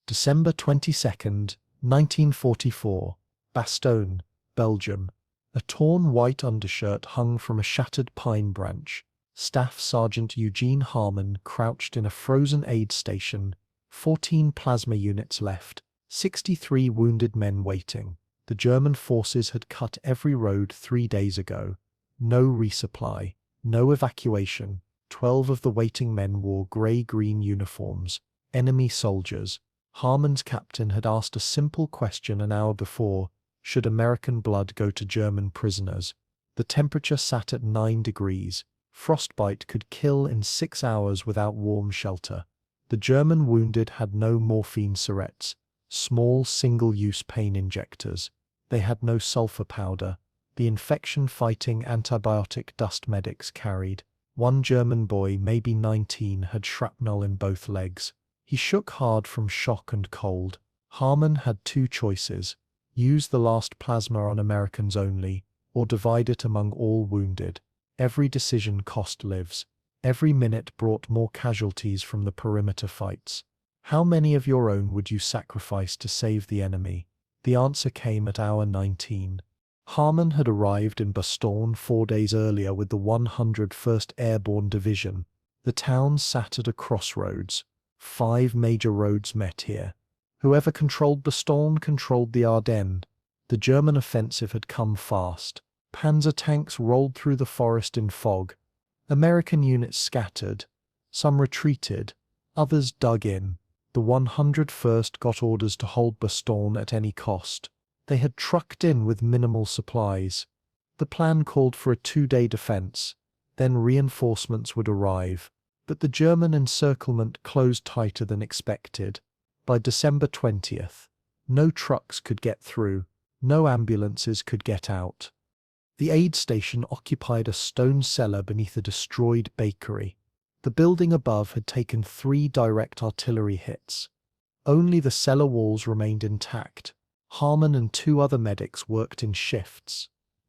December 22nd, 1944, Bastogne, Belgium. A torn white undershirt hung from a shattered pine branch. Staff Sergeant Eugene Harmon crouched in a frozen aid station. 14 plasma units left, 63 wounded men waiting. The German forces had cut every road 3 days ago. No resupply, no evacuation. 12 of the waiting men wore grey-green uniforms, enemy soldiers. Harmon's captain had asked a simple question an hour before: should American blood go to German prisoners? The temperature sat at 9 degrees. Frostbite could kill in 6 hours without warm shelter. The German wounded had no morphine syrettes, small single-use pain injectors. They had no sulfur powder. The infection-fighting antibiotic dust medics carried. One German boy, maybe 19, had shrapnel in both legs. He shook hard from shock and cold. Harmon had 2 choices: use the last plasma on Americans only, or divide it among all wounded. Every decision cost lives. Every minute brought more casualties from the perimeter fights. How many of your own would you sacrifice to save the enemy? The answer came at hour 19. Harmon had arrived in Bastogne 4 days earlier with the 101st Airborne Division. The town sat at a crossroads. 5 major roads met here. Whoever controlled Bastogne controlled the Ardennes. The German offensive had come fast. Panzer tanks rolled through the forest in fog. American units scattered. Some retreated. Others dug in. The 101st got orders to hold Bastogne at any cost. They had trucked in with minimal supplies. The plan called for a 2-day defense. Then reinforcements would arrive. But the German encirclement closed tighter than expected. By December 20th, no trucks could get through. No ambulances could get out. The aid station occupied a stone cellar beneath a destroyed bakery. The building above had taken 3 direct artillery hits. Only the cellar walls remained intact. Harmon and 2 other medics worked in shifts.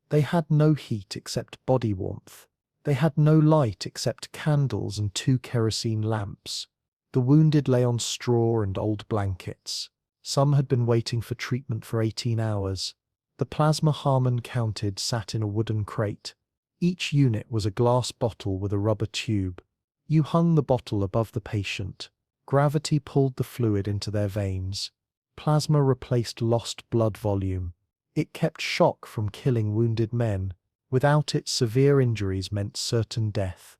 They had no heat except body warmth. They had no light except candles and 2 kerosene lamps. The wounded lay on straw and old blankets. Some had been waiting for treatment for 18 hours. The plasma Harmon counted sat in a wooden crate. Each unit was a glass bottle with a rubber tube. You hung the bottle above the patient. Gravity pulled the fluid into their veins. Plasma replaced lost blood volume. It kept shock from killing wounded men. Without it, severe injuries meant certain death.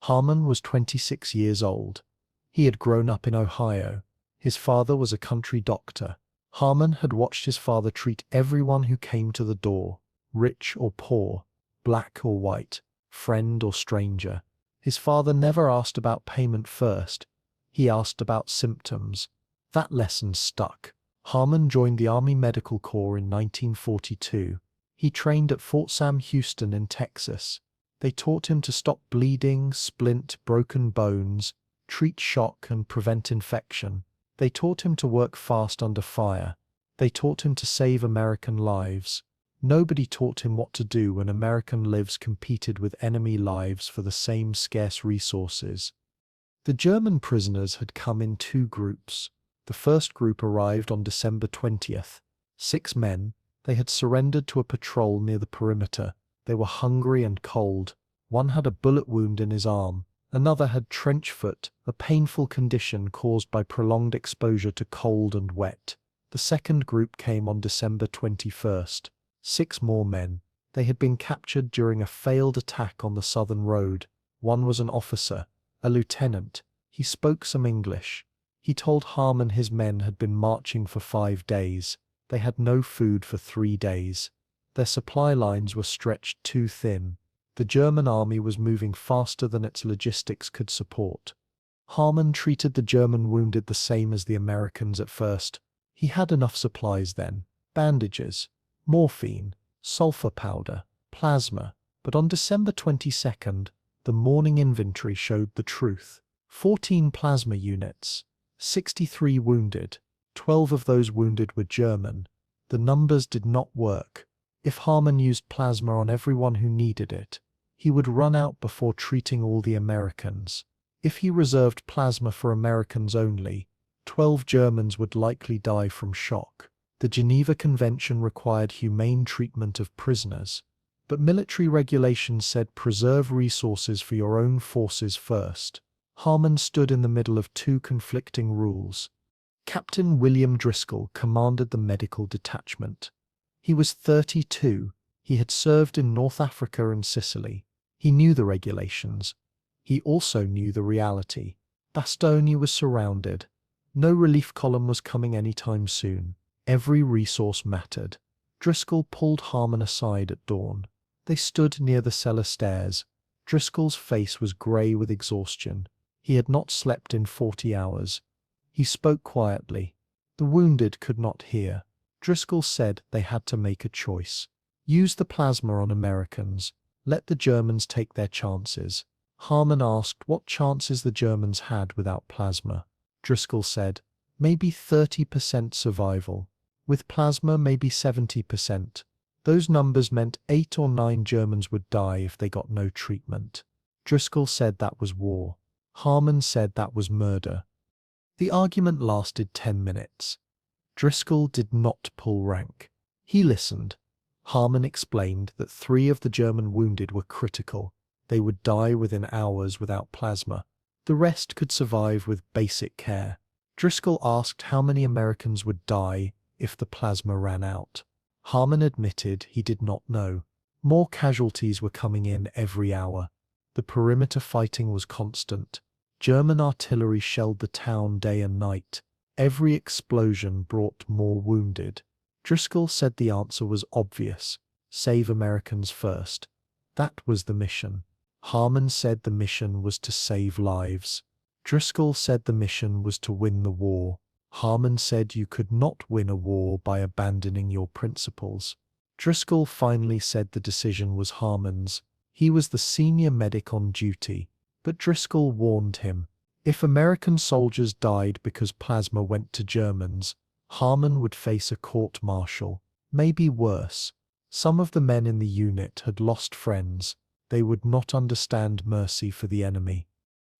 Harmon was 26 years old. He had grown up in Ohio. His father was a country doctor. Harmon had watched his father treat everyone who came to the door, rich or poor, black or white, friend or stranger. His father never asked about payment first. He asked about symptoms. That lesson stuck. Harmon joined the Army Medical Corps in 1942. He trained at Fort Sam Houston in Texas. They taught him to stop bleeding, splint broken bones, treat shock and prevent infection. They taught him to work fast under fire. They taught him to save American lives. Nobody taught him what to do when American lives competed with enemy lives for the same scarce resources. The German prisoners had come in 2 groups. The first group arrived on December 20th. 6 men. They had surrendered to a patrol near the perimeter. They were hungry and cold. One had a bullet wound in his arm. Another had trench foot, a painful condition caused by prolonged exposure to cold and wet. The second group came on December 21st. 6 more men. They had been captured during a failed attack on the southern road. One was an officer, a lieutenant. He spoke some English. He told Harmon his men had been marching for 5 days. They had no food for 3 days. Their supply lines were stretched too thin. The German army was moving faster than its logistics could support. Harmon treated the German wounded the same as the Americans at first. He had enough supplies then: bandages, morphine, sulfur powder, plasma. But on December 22nd, the morning inventory showed the truth. 14 plasma units, 63 wounded. 12 of those wounded were German. The numbers did not work. If Harmon used plasma on everyone who needed it, he would run out before treating all the Americans. If he reserved plasma for Americans only, 12 Germans would likely die from shock. The Geneva Convention required humane treatment of prisoners, but military regulations said preserve resources for your own forces first. Harmon stood in the middle of two conflicting rules. Captain William Driscoll commanded the medical detachment. He was 32. He had served in North Africa and Sicily. He knew the regulations. He also knew the reality. Bastogne was surrounded. No relief column was coming anytime soon. Every resource mattered. Driscoll pulled Harmon aside at dawn. They stood near the cellar stairs. Driscoll's face was grey with exhaustion. He had not slept in 40 hours. He spoke quietly. The wounded could not hear. Driscoll said they had to make a choice. Use the plasma on Americans. Let the Germans take their chances. Harmon asked what chances the Germans had without plasma. Driscoll said, maybe 30% survival. With plasma, maybe 70%. Those numbers meant 8 or 9 Germans would die if they got no treatment. Driscoll said that was war. Harmon said that was murder. The argument lasted 10 minutes. Driscoll did not pull rank. He listened. Harmon explained that 3 of the German wounded were critical. They would die within hours without plasma. The rest could survive with basic care. Driscoll asked how many Americans would die if the plasma ran out. Harmon admitted he did not know. More casualties were coming in every hour. The perimeter fighting was constant. German artillery shelled the town day and night. Every explosion brought more wounded. Driscoll said the answer was obvious. Save Americans first. That was the mission. Harmon said the mission was to save lives. Driscoll said the mission was to win the war. Harmon said you could not win a war by abandoning your principles. Driscoll finally said the decision was Harmon's. He was the senior medic on duty. But Driscoll warned him. If American soldiers died because plasma went to Germans, Harmon would face a court-martial. Maybe worse. Some of the men in the unit had lost friends. They would not understand mercy for the enemy.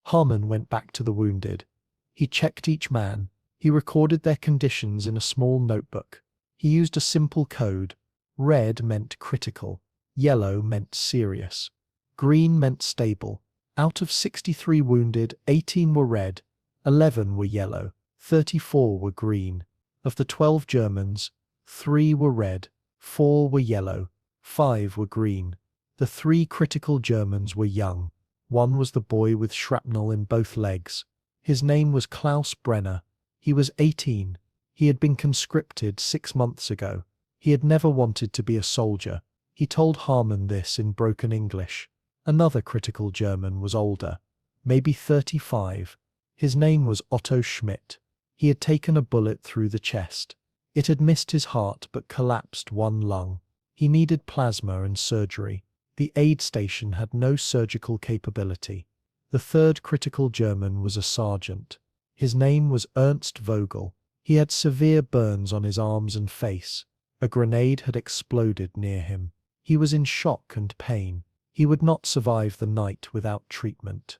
Harmon went back to the wounded. He checked each man. He recorded their conditions in a small notebook. He used a simple code. Red meant critical. Yellow meant serious. Green meant stable. Out of 63 wounded, 18 were red, 11 were yellow, 34 were green. Of the 12 Germans, 3 were red, 4 were yellow, 5 were green. The 3 critical Germans were young. One was the boy with shrapnel in both legs. His name was Klaus Brenner. He was 18. He had been conscripted 6 months ago. He had never wanted to be a soldier. He told Harmon this in broken English. Another critical German was older, maybe 35. His name was Otto Schmidt. He had taken a bullet through the chest. It had missed his heart but collapsed one lung. He needed plasma and surgery. The aid station had no surgical capability. The third critical German was a sergeant. His name was Ernst Vogel. He had severe burns on his arms and face. A grenade had exploded near him. He was in shock and pain. He would not survive the night without treatment.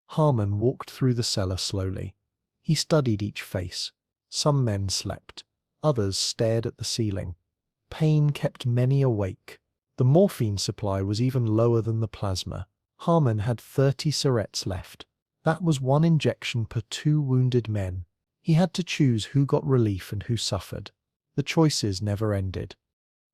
Harmon walked through the cellar slowly. He studied each face. Some men slept. Others stared at the ceiling. Pain kept many awake. The morphine supply was even lower than the plasma. Harmon had 30 syrettes left. That was 1 injection per 2 wounded men. He had to choose who got relief and who suffered. The choices never ended.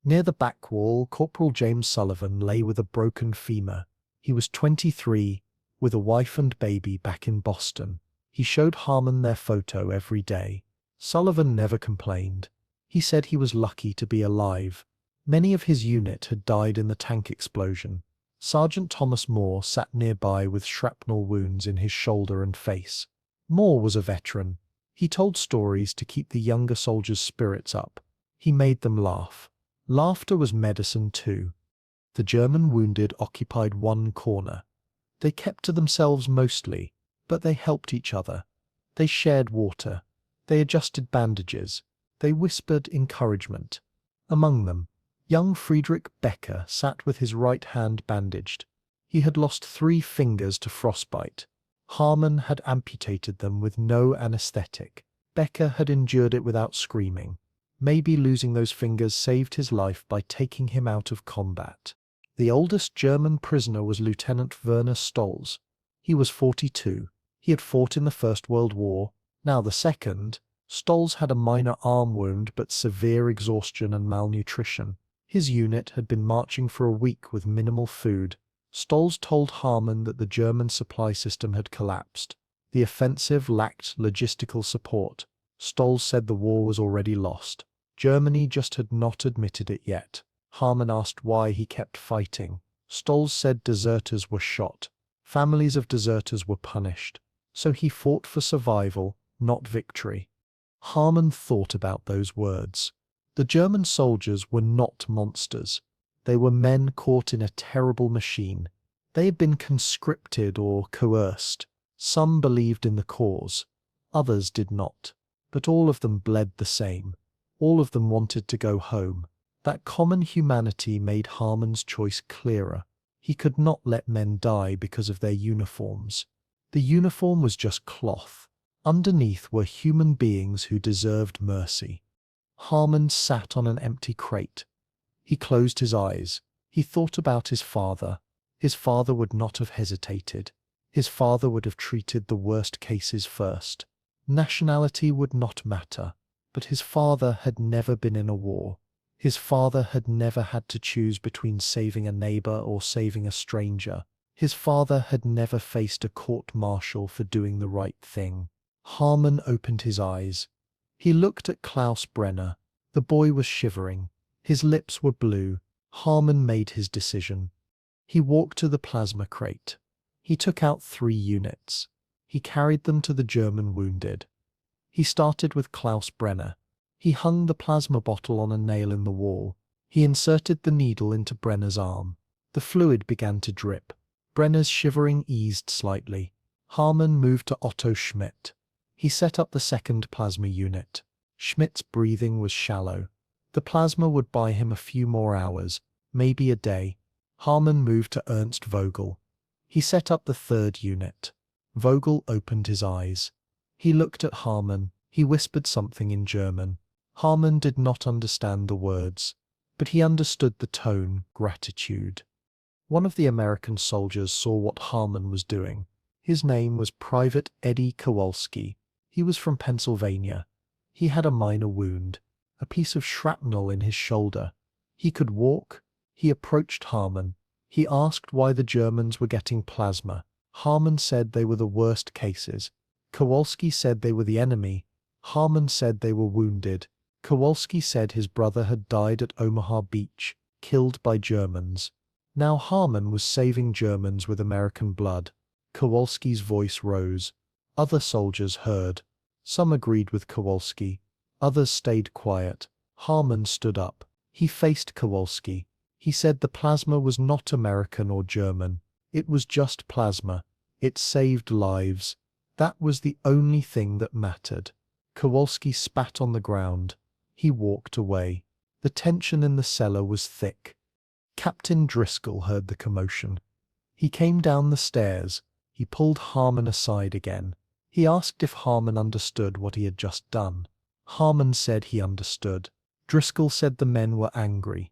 Near the back wall, Corporal James Sullivan lay with a broken femur. He was 23, with a wife and baby back in Boston. He showed Harmon their photo every day. Sullivan never complained. He said he was lucky to be alive. Many of his unit had died in the tank explosion. Sergeant Thomas Moore sat nearby with shrapnel wounds in his shoulder and face. Moore was a veteran. He told stories to keep the younger soldiers' spirits up. He made them laugh. Laughter was medicine too. The German wounded occupied one corner. They kept to themselves mostly, but they helped each other. They shared water. They adjusted bandages. They whispered encouragement. Among them, young Friedrich Becker sat with his right hand bandaged. He had lost 3 fingers to frostbite. Harmon had amputated them with no anesthetic. Becker had endured it without screaming. Maybe losing those fingers saved his life by taking him out of combat. The oldest German prisoner was Lieutenant Werner Stolz. He was 42. He had fought in the First World War, now the Second. Stolz had a minor arm wound but severe exhaustion and malnutrition. His unit had been marching for a week with minimal food. Stolz told Harmon that the German supply system had collapsed. The offensive lacked logistical support. Stolz said the war was already lost. Germany just had not admitted it yet. Harmon asked why he kept fighting. Stolz said deserters were shot. Families of deserters were punished. So he fought for survival, not victory. Harmon thought about those words. The German soldiers were not monsters. They were men caught in a terrible machine. They had been conscripted or coerced. Some believed in the cause. Others did not. But all of them bled the same. All of them wanted to go home. That common humanity made Harmon's choice clearer. He could not let men die because of their uniforms. The uniform was just cloth. Underneath were human beings who deserved mercy. Harmon sat on an empty crate. He closed his eyes. He thought about his father. His father would not have hesitated. His father would have treated the worst cases first. Nationality would not matter. But his father had never been in a war. His father had never had to choose between saving a neighbor or saving a stranger. His father had never faced a court-martial for doing the right thing. Harmon opened his eyes. He looked at Klaus Brenner. The boy was shivering. His lips were blue. Harmon made his decision. He walked to the plasma crate. He took out 3 units. He carried them to the German wounded. He started with Klaus Brenner. He hung the plasma bottle on a nail in the wall. He inserted the needle into Brenner's arm. The fluid began to drip. Brenner's shivering eased slightly. Harmon moved to Otto Schmidt. He set up the second plasma unit. Schmidt's breathing was shallow. The plasma would buy him a few more hours, maybe a day. Harmon moved to Ernst Vogel. He set up the third unit. Vogel opened his eyes. He looked at Harmon. He whispered something in German. Harmon did not understand the words, but he understood the tone, gratitude. One of the American soldiers saw what Harmon was doing. His name was Private Eddie Kowalski. He was from Pennsylvania. He had a minor wound, a piece of shrapnel in his shoulder. He could walk. He approached Harmon. He asked why the Germans were getting plasma. Harmon said they were the worst cases. Kowalski said they were the enemy. Harmon said they were wounded. Kowalski said his brother had died at Omaha Beach, killed by Germans. Now Harmon was saving Germans with American blood. Kowalski's voice rose. Other soldiers heard. Some agreed with Kowalski. Others stayed quiet. Harmon stood up. He faced Kowalski. He said the plasma was not American or German. It was just plasma. It saved lives. That was the only thing that mattered. Kowalski spat on the ground. He walked away. The tension in the cellar was thick. Captain Driscoll heard the commotion. He came down the stairs. He pulled Harmon aside again. He asked if Harmon understood what he had just done. Harmon said he understood. Driscoll said the men were angry.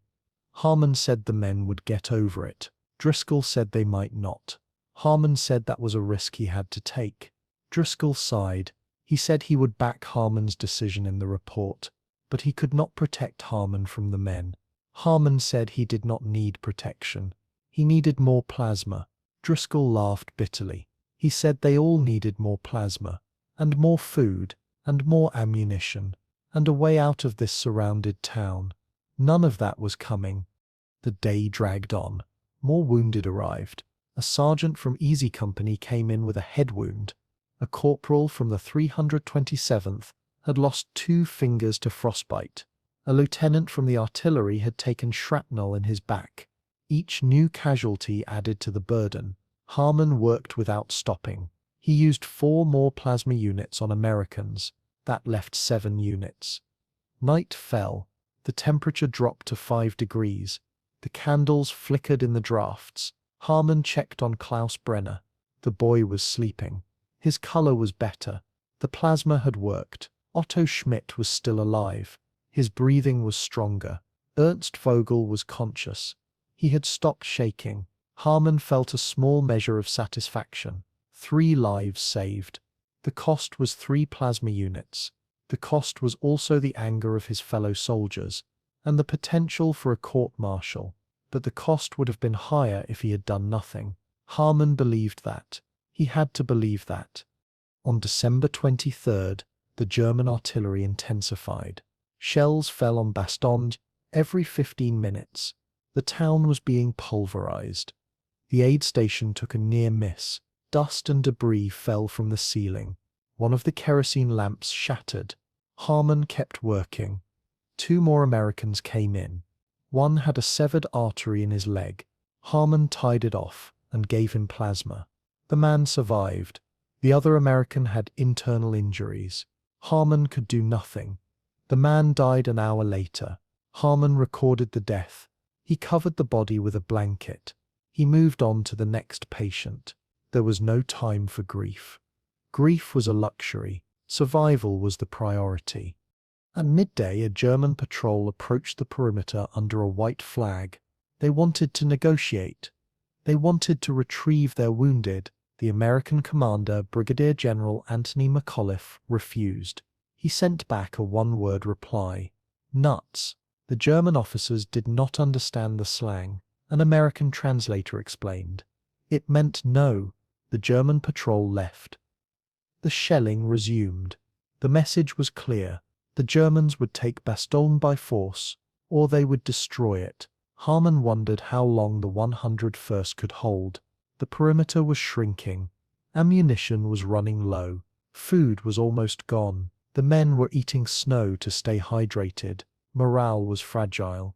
Harmon said the men would get over it. Driscoll said they might not. Harmon said that was a risk he had to take. Driscoll sighed. He said he would back Harmon's decision in the report, but he could not protect Harmon from the men. Harmon said he did not need protection. He needed more plasma. Driscoll laughed bitterly. He said they all needed more plasma, and more food, and more ammunition, and a way out of this surrounded town. None of that was coming. The day dragged on. More wounded arrived. A sergeant from Easy Company came in with a head wound. A corporal from the 327th had lost 2 fingers to frostbite. A lieutenant from the artillery had taken shrapnel in his back. Each new casualty added to the burden. Harmon worked without stopping. He used 4 more plasma units on Americans. That left 7 units. Night fell. The temperature dropped to 5 degrees. The candles flickered in the drafts. Harmon checked on Klaus Brenner. The boy was sleeping. His color was better. The plasma had worked. Otto Schmidt was still alive. His breathing was stronger. Ernst Vogel was conscious. He had stopped shaking. Harmon felt a small measure of satisfaction. 3 lives saved. The cost was 3 plasma units. The cost was also the anger of his fellow soldiers, and the potential for a court-martial. But the cost would have been higher if he had done nothing. Harmon believed that. He had to believe that. On December 23rd, the German artillery intensified. Shells fell on Bastogne every 15 minutes. The town was being pulverized. The aid station took a near miss. Dust and debris fell from the ceiling. One of the kerosene lamps shattered. Harmon kept working. 2 more Americans came in. One had a severed artery in his leg. Harmon tied it off and gave him plasma. The man survived. The other American had internal injuries. Harmon could do nothing. The man died an hour later. Harmon recorded the death. He covered the body with a blanket. He moved on to the next patient. There was no time for grief. Grief was a luxury. Survival was the priority. At midday, a German patrol approached the perimeter under a white flag. They wanted to negotiate. They wanted to retrieve their wounded. The American commander, Brigadier General Anthony McAuliffe, refused. He sent back a one-word reply. Nuts. The German officers did not understand the slang. An American translator explained. It meant no. The German patrol left. The shelling resumed. The message was clear. The Germans would take Bastogne by force, or they would destroy it. Harmon wondered how long the 101st could hold. The perimeter was shrinking. Ammunition was running low. Food was almost gone. The men were eating snow to stay hydrated. Morale was fragile.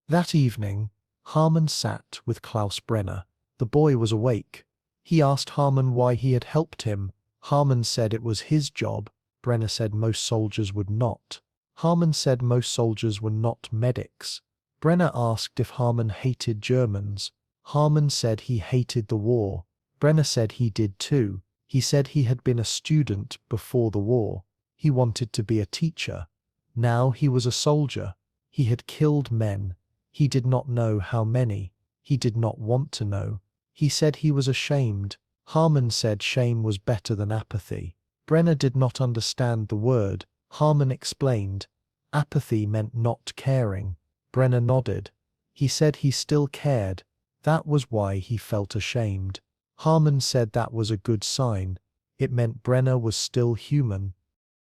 That evening, Harmon sat with Klaus Brenner. The boy was awake. He asked Harmon why he had helped him. Harmon said it was his job. Brenner said most soldiers would not. Harmon said most soldiers were not medics. Brenner asked if Harmon hated Germans. Harmon said he hated the war. Brenner said he did too. He said he had been a student before the war. He wanted to be a teacher. Now he was a soldier. He had killed men. He did not know how many. He did not want to know. He said he was ashamed. Harmon said shame was better than apathy. Brenner did not understand the word. Harmon explained. Apathy meant not caring. Brenner nodded. He said he still cared. That was why he felt ashamed. Harmon said that was a good sign. It meant Brenner was still human.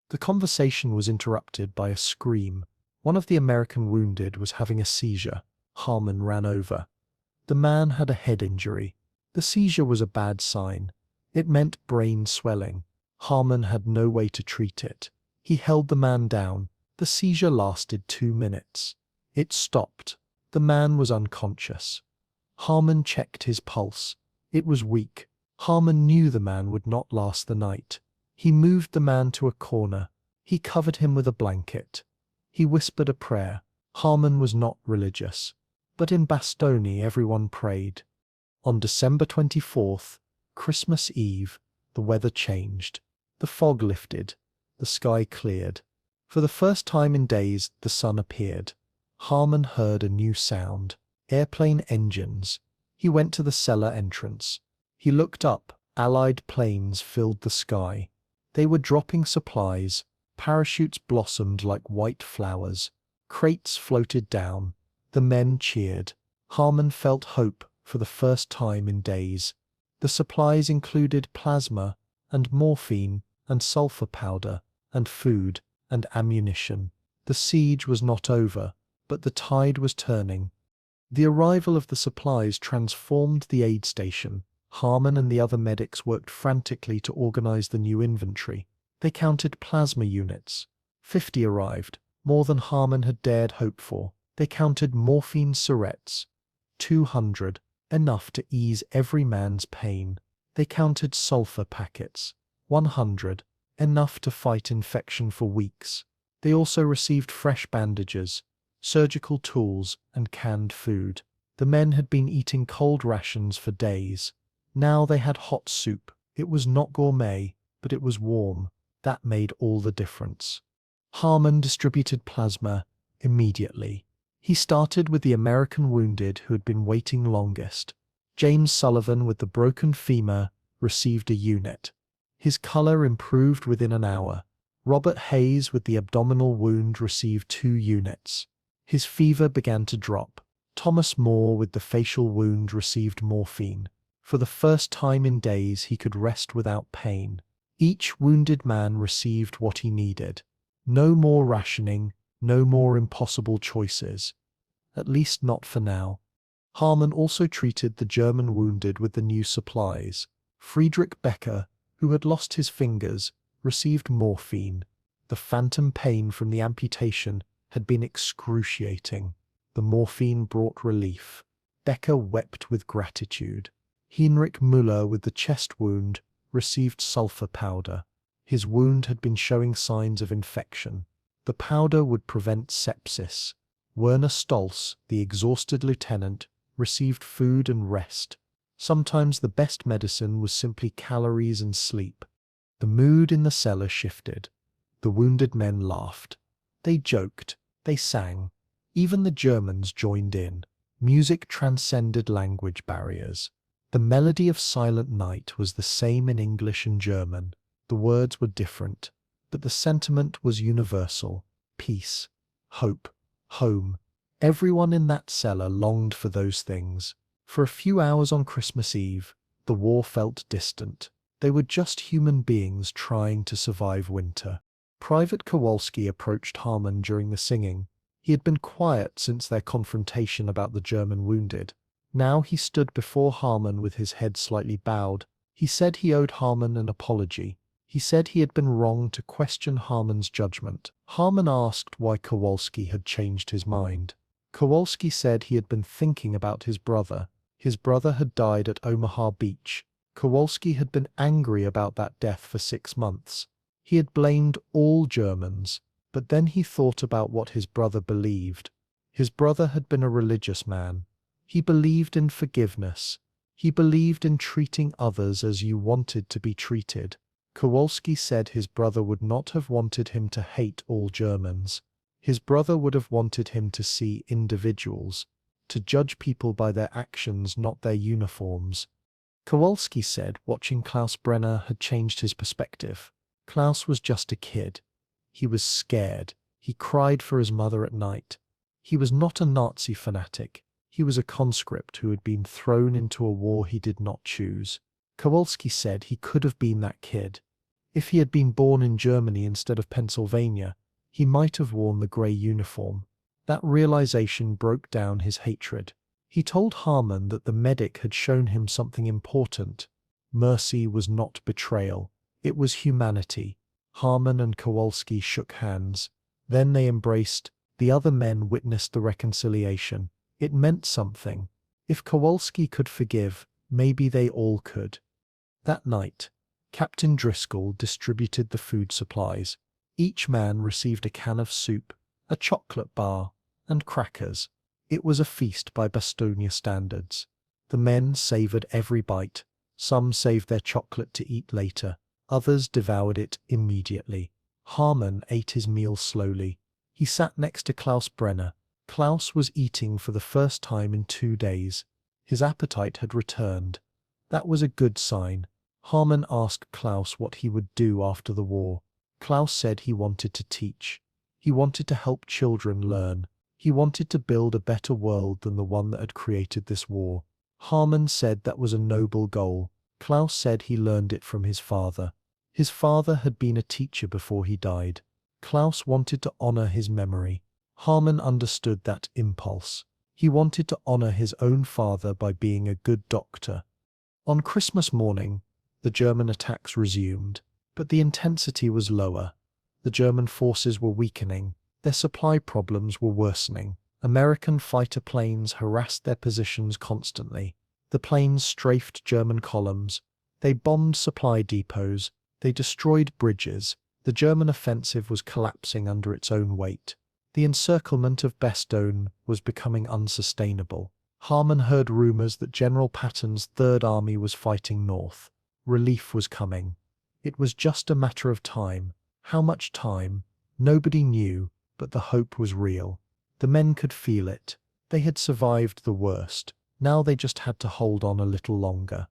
The conversation was interrupted by a scream. One of the American wounded was having a seizure. Harmon ran over. The man had a head injury. The seizure was a bad sign. It meant brain swelling. Harmon had no way to treat it. He held the man down. The seizure lasted 2 minutes. It stopped. The man was unconscious. Harmon checked his pulse. It was weak. Harmon knew the man would not last the night. He moved the man to a corner. He covered him with a blanket. He whispered a prayer. Harmon was not religious. But in Bastogne everyone prayed. On December 24th, Christmas Eve, the weather changed. The fog lifted. The sky cleared. For the first time in days, the sun appeared. Harmon heard a new sound. Airplane engines. He went to the cellar entrance. He looked up. Allied planes filled the sky. They were dropping supplies. Parachutes blossomed like white flowers. Crates floated down. The men cheered. Harmon felt hope for the first time in days. The supplies included plasma, and morphine, and sulfur powder, and food, and ammunition. The siege was not over, but the tide was turning. The arrival of the supplies transformed the aid station. Harmon and the other medics worked frantically to organize the new inventory. They counted plasma units. 50 arrived, more than Harmon had dared hope for. They counted morphine syrettes. 200, enough to ease every man's pain. They counted sulfur packets. 100, enough to fight infection for weeks. They also received fresh bandages, surgical tools, and canned food. The men had been eating cold rations for days. Now they had hot soup. It was not gourmet, but it was warm. That made all the difference. Harmon distributed plasma immediately. He started with the American wounded who had been waiting longest. James Sullivan with the broken femur received a unit. His color improved within an hour. Robert Hayes with the abdominal wound received 2 units. His fever began to drop. Thomas Moore with the facial wound received morphine. For the first time in days he could rest without pain. Each wounded man received what he needed. No more rationing, no more impossible choices. At least not for now. Harmon also treated the German wounded with the new supplies. Friedrich Becker, who had lost his fingers, received morphine. The phantom pain from the amputation had been excruciating. The morphine brought relief. Becker wept with gratitude. Heinrich Müller with the chest wound received sulfur powder. His wound had been showing signs of infection. The powder would prevent sepsis. Werner Stolz, the exhausted lieutenant, received food and rest. Sometimes the best medicine was simply calories and sleep. The mood in the cellar shifted. The wounded men laughed. They joked. They sang. Even the Germans joined in. Music transcended language barriers. The melody of Silent Night was the same in English and German. The words were different, but the sentiment was universal. Peace, hope, home. Everyone in that cellar longed for those things. For a few hours on Christmas Eve, the war felt distant. They were just human beings trying to survive winter. Private Kowalski approached Harmon during the singing. He had been quiet since their confrontation about the German wounded. Now he stood before Harmon with his head slightly bowed. He said he owed Harmon an apology. He said he had been wrong to question Harmon's judgment. Harmon asked why Kowalski had changed his mind. Kowalski said he had been thinking about his brother. His brother had died at Omaha Beach. Kowalski had been angry about that death for 6 months. He had blamed all Germans, but then he thought about what his brother believed. His brother had been a religious man. He believed in forgiveness. He believed in treating others as you wanted to be treated. Kowalski said his brother would not have wanted him to hate all Germans. His brother would have wanted him to see individuals, to judge people by their actions, not their uniforms. Kowalski said watching Klaus Brenner had changed his perspective. Klaus was just a kid. He was scared. He cried for his mother at night. He was not a Nazi fanatic. He was a conscript who had been thrown into a war he did not choose. Kowalski said he could have been that kid. If he had been born in Germany instead of Pennsylvania, he might have worn the grey uniform. That realization broke down his hatred. He told Harmon that the medic had shown him something important. Mercy was not betrayal. It was humanity. Harmon and Kowalski shook hands. Then they embraced. The other men witnessed the reconciliation. It meant something. If Kowalski could forgive, maybe they all could. That night, Captain Driscoll distributed the food supplies. Each man received a can of soup, a chocolate bar, and crackers. It was a feast by Bastogne standards. The men savored every bite. Some saved their chocolate to eat later. Others devoured it immediately. Harmon ate his meal slowly. He sat next to Klaus Brenner. Klaus was eating for the first time in 2 days. His appetite had returned. That was a good sign. Harmon asked Klaus what he would do after the war. Klaus said he wanted to teach. He wanted to help children learn. He wanted to build a better world than the one that had created this war. Harmon said that was a noble goal. Klaus said he learned it from his father. His father had been a teacher before he died. Klaus wanted to honor his memory. Harmon understood that impulse. He wanted to honor his own father by being a good doctor. On Christmas morning, the German attacks resumed, but the intensity was lower. The German forces were weakening. Their supply problems were worsening. American fighter planes harassed their positions constantly. The planes strafed German columns. They bombed supply depots. They destroyed bridges. The German offensive was collapsing under its own weight. The encirclement of Bastogne was becoming unsustainable. Harmon heard rumors that General Patton's Third Army was fighting north. Relief was coming. It was just a matter of time. How much time? Nobody knew, but the hope was real. The men could feel it. They had survived the worst. Now they just had to hold on a little longer.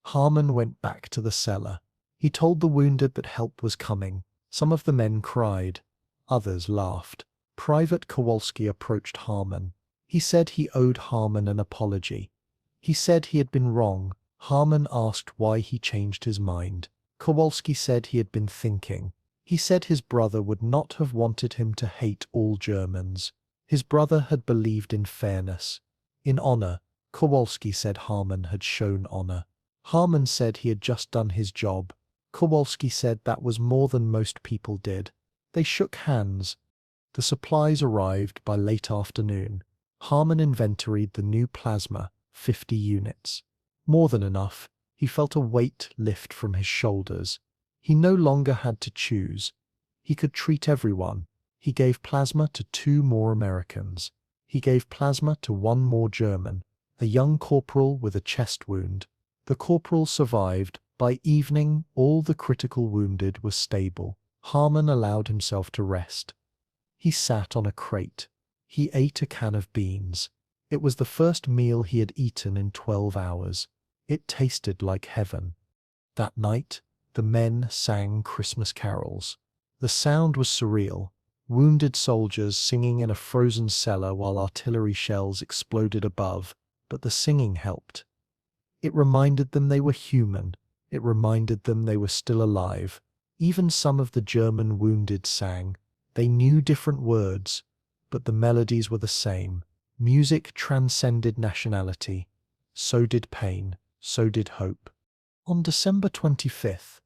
Harmon went back to the cellar. He told the wounded that help was coming. Some of the men cried. Others laughed. Private Kowalski approached Harmon. He said he owed Harmon an apology. He said he had been wrong. Harmon asked why he changed his mind. Kowalski said he had been thinking. He said his brother would not have wanted him to hate all Germans. His brother had believed in fairness. In honor, Kowalski said Harmon had shown honor. Harmon said he had just done his job. Kowalski said that was more than most people did. They shook hands. The supplies arrived by late afternoon. Harmon inventoried the new plasma, 50 units. More than enough. He felt a weight lift from his shoulders. He no longer had to choose. He could treat everyone. He gave plasma to 2 more Americans. He gave plasma to 1 more German, a young corporal with a chest wound. The corporal survived. By evening, all the critical wounded were stable. Harmon allowed himself to rest. He sat on a crate. He ate a can of beans. It was the first meal he had eaten in 12 hours. It tasted like heaven. That night, the men sang Christmas carols. The sound was surreal. Wounded soldiers singing in a frozen cellar while artillery shells exploded above, but the singing helped. It reminded them they were human. It reminded them they were still alive. Even some of the German wounded sang. They knew different words, but the melodies were the same. Music transcended nationality. So did pain. So did hope. On December 25th,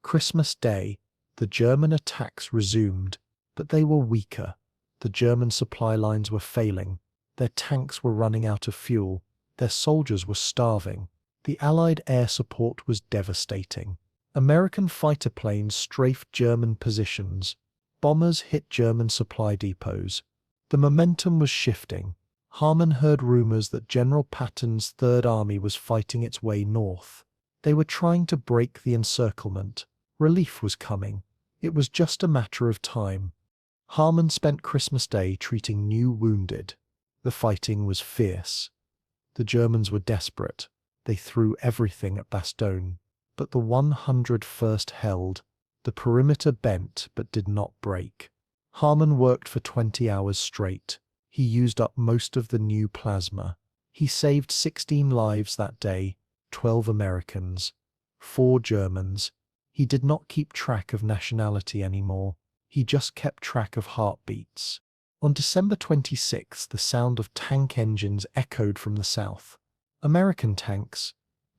Christmas Day, the German attacks resumed, but they were weaker. The German supply lines were failing. Their tanks were running out of fuel. Their soldiers were starving. The Allied air support was devastating. American fighter planes strafed German positions. Bombers hit German supply depots. The momentum was shifting. Harmon heard rumors that General Patton's Third Army was fighting its way north. They were trying to break the encirclement. Relief was coming. It was just a matter of time. Harmon spent Christmas Day treating new wounded. The fighting was fierce. The Germans were desperate. They threw everything at Bastogne. But the 101st held. The perimeter bent but did not break. Harmon worked for 20 hours straight. He used up most of the new plasma. He saved 16 lives that day, 12 Americans, 4 Germans. He did not keep track of nationality anymore. He just kept track of heartbeats. On December 26th, the sound of tank engines echoed from the south. American tanks.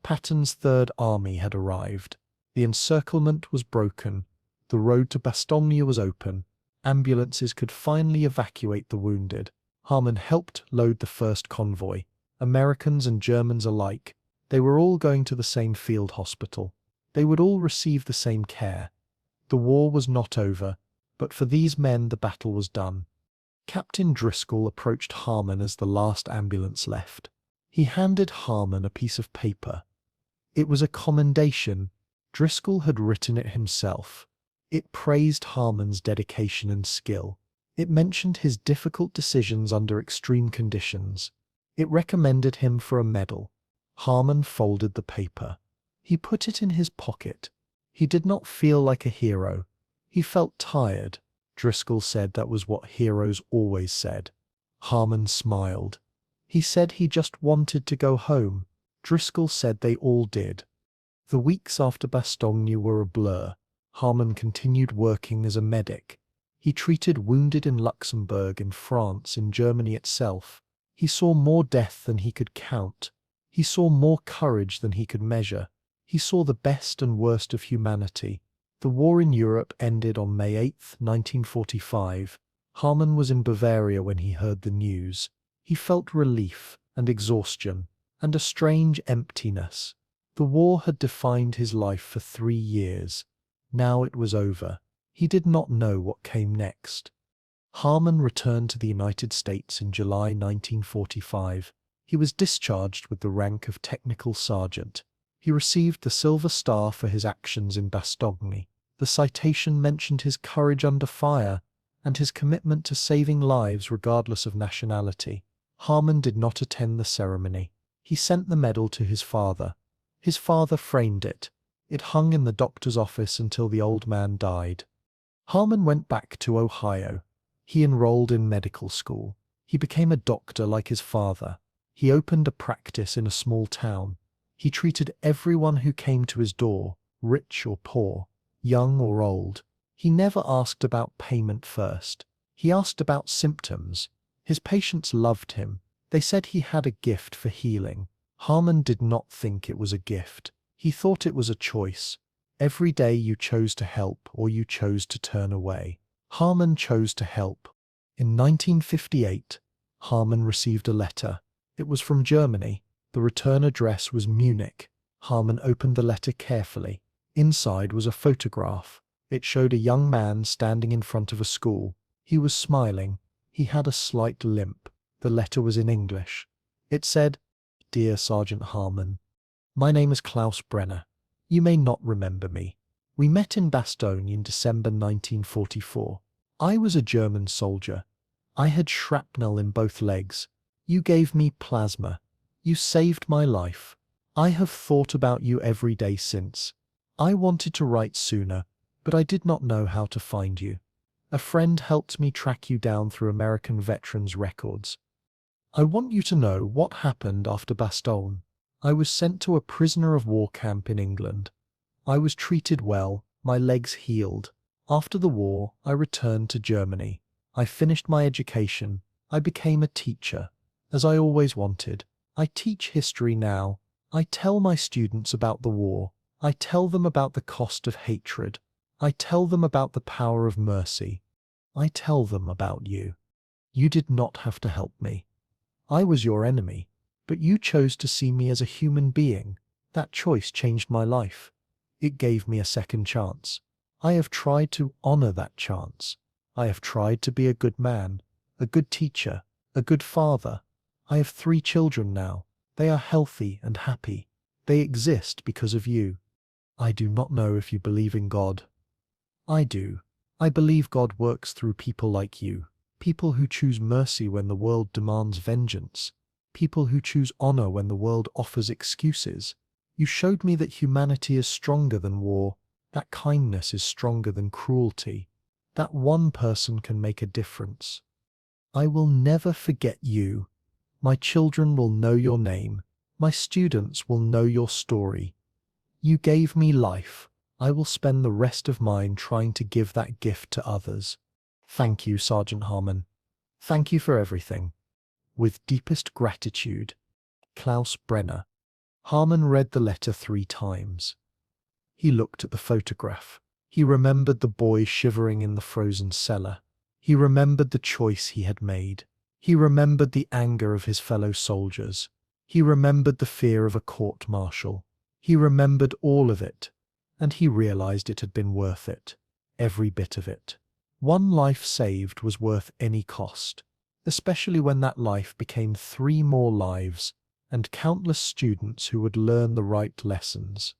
Patton's Third Army had arrived. The encirclement was broken. The road to Bastogne was open. Ambulances could finally evacuate the wounded. Harmon helped load the first convoy. Americans and Germans alike. They were all going to the same field hospital. They would all receive the same care. The war was not over, but for these men the battle was done. Captain Driscoll approached Harmon as the last ambulance left. He handed Harmon a piece of paper. It was a commendation. Driscoll had written it himself. It praised Harmon's dedication and skill. It mentioned his difficult decisions under extreme conditions. It recommended him for a medal. Harmon folded the paper. He put it in his pocket. He did not feel like a hero. He felt tired. Driscoll said that was what heroes always said. Harmon smiled. He said he just wanted to go home. Driscoll said they all did. The weeks after Bastogne were a blur. Harmon continued working as a medic. He treated wounded in Luxembourg, in France, in Germany itself. He saw more death than he could count. He saw more courage than he could measure. He saw the best and worst of humanity. The war in Europe ended on May 8, 1945. Harmon was in Bavaria when he heard the news. He felt relief and exhaustion and a strange emptiness. The war had defined his life for 3 years. Now it was over. He did not know what came next. Harmon returned to the United States in July 1945. He was discharged with the rank of technical sergeant. He received the Silver Star for his actions in Bastogne. The citation mentioned his courage under fire and his commitment to saving lives regardless of nationality. Harmon did not attend the ceremony. He sent the medal to his father. His father framed it. It hung in the doctor's office until the old man died. Harmon went back to Ohio. He enrolled in medical school. He became a doctor like his father. He opened a practice in a small town. He treated everyone who came to his door, rich or poor, young or old. He never asked about payment first. He asked about symptoms. His patients loved him. They said he had a gift for healing. Harmon did not think it was a gift. He thought it was a choice. Every day you chose to help or you chose to turn away. Harmon chose to help. In 1958, Harmon received a letter. It was from Germany. The return address was Munich. Harmon opened the letter carefully. Inside was a photograph. It showed a young man standing in front of a school. He was smiling. He had a slight limp. The letter was in English. It said, "Dear Sergeant Harmon, my name is Klaus Brenner. You may not remember me. We met in Bastogne in December 1944. I was a German soldier. I had shrapnel in both legs. You gave me plasma. You saved my life. I have thought about you every day since. I wanted to write sooner, but I did not know how to find you. A friend helped me track you down through American veterans' records. I want you to know what happened after Bastogne. I was sent to a prisoner of war camp in England. I was treated well, my legs healed. After the war, I returned to Germany. I finished my education. I became a teacher, as I always wanted. I teach history now. I tell my students about the war. I tell them about the cost of hatred. I tell them about the power of mercy. I tell them about you. You did not have to help me. I was your enemy, but you chose to see me as a human being. That choice changed my life. It gave me a second chance. I have tried to honor that chance. I have tried to be a good man, a good teacher, a good father. I have 3 children now. They are healthy and happy. They exist because of you. I do not know if you believe in God. I do. I believe God works through people like you. People who choose mercy when the world demands vengeance. People who choose honor when the world offers excuses. You showed me that humanity is stronger than war, that kindness is stronger than cruelty, that one person can make a difference. I will never forget you. My children will know your name. My students will know your story. You gave me life. I will spend the rest of mine trying to give that gift to others. Thank you, Sergeant Harmon. Thank you for everything. With deepest gratitude, Klaus Brenner. Harmon read the letter 3 times. He looked at the photograph. He remembered the boy shivering in the frozen cellar. He remembered the choice he had made. He remembered the anger of his fellow soldiers. He remembered the fear of a court-martial. He remembered all of it, and he realized it had been worth it. Every bit of it. One life saved was worth any cost, especially when that life became 3 more lives and countless students who would learn the right lessons.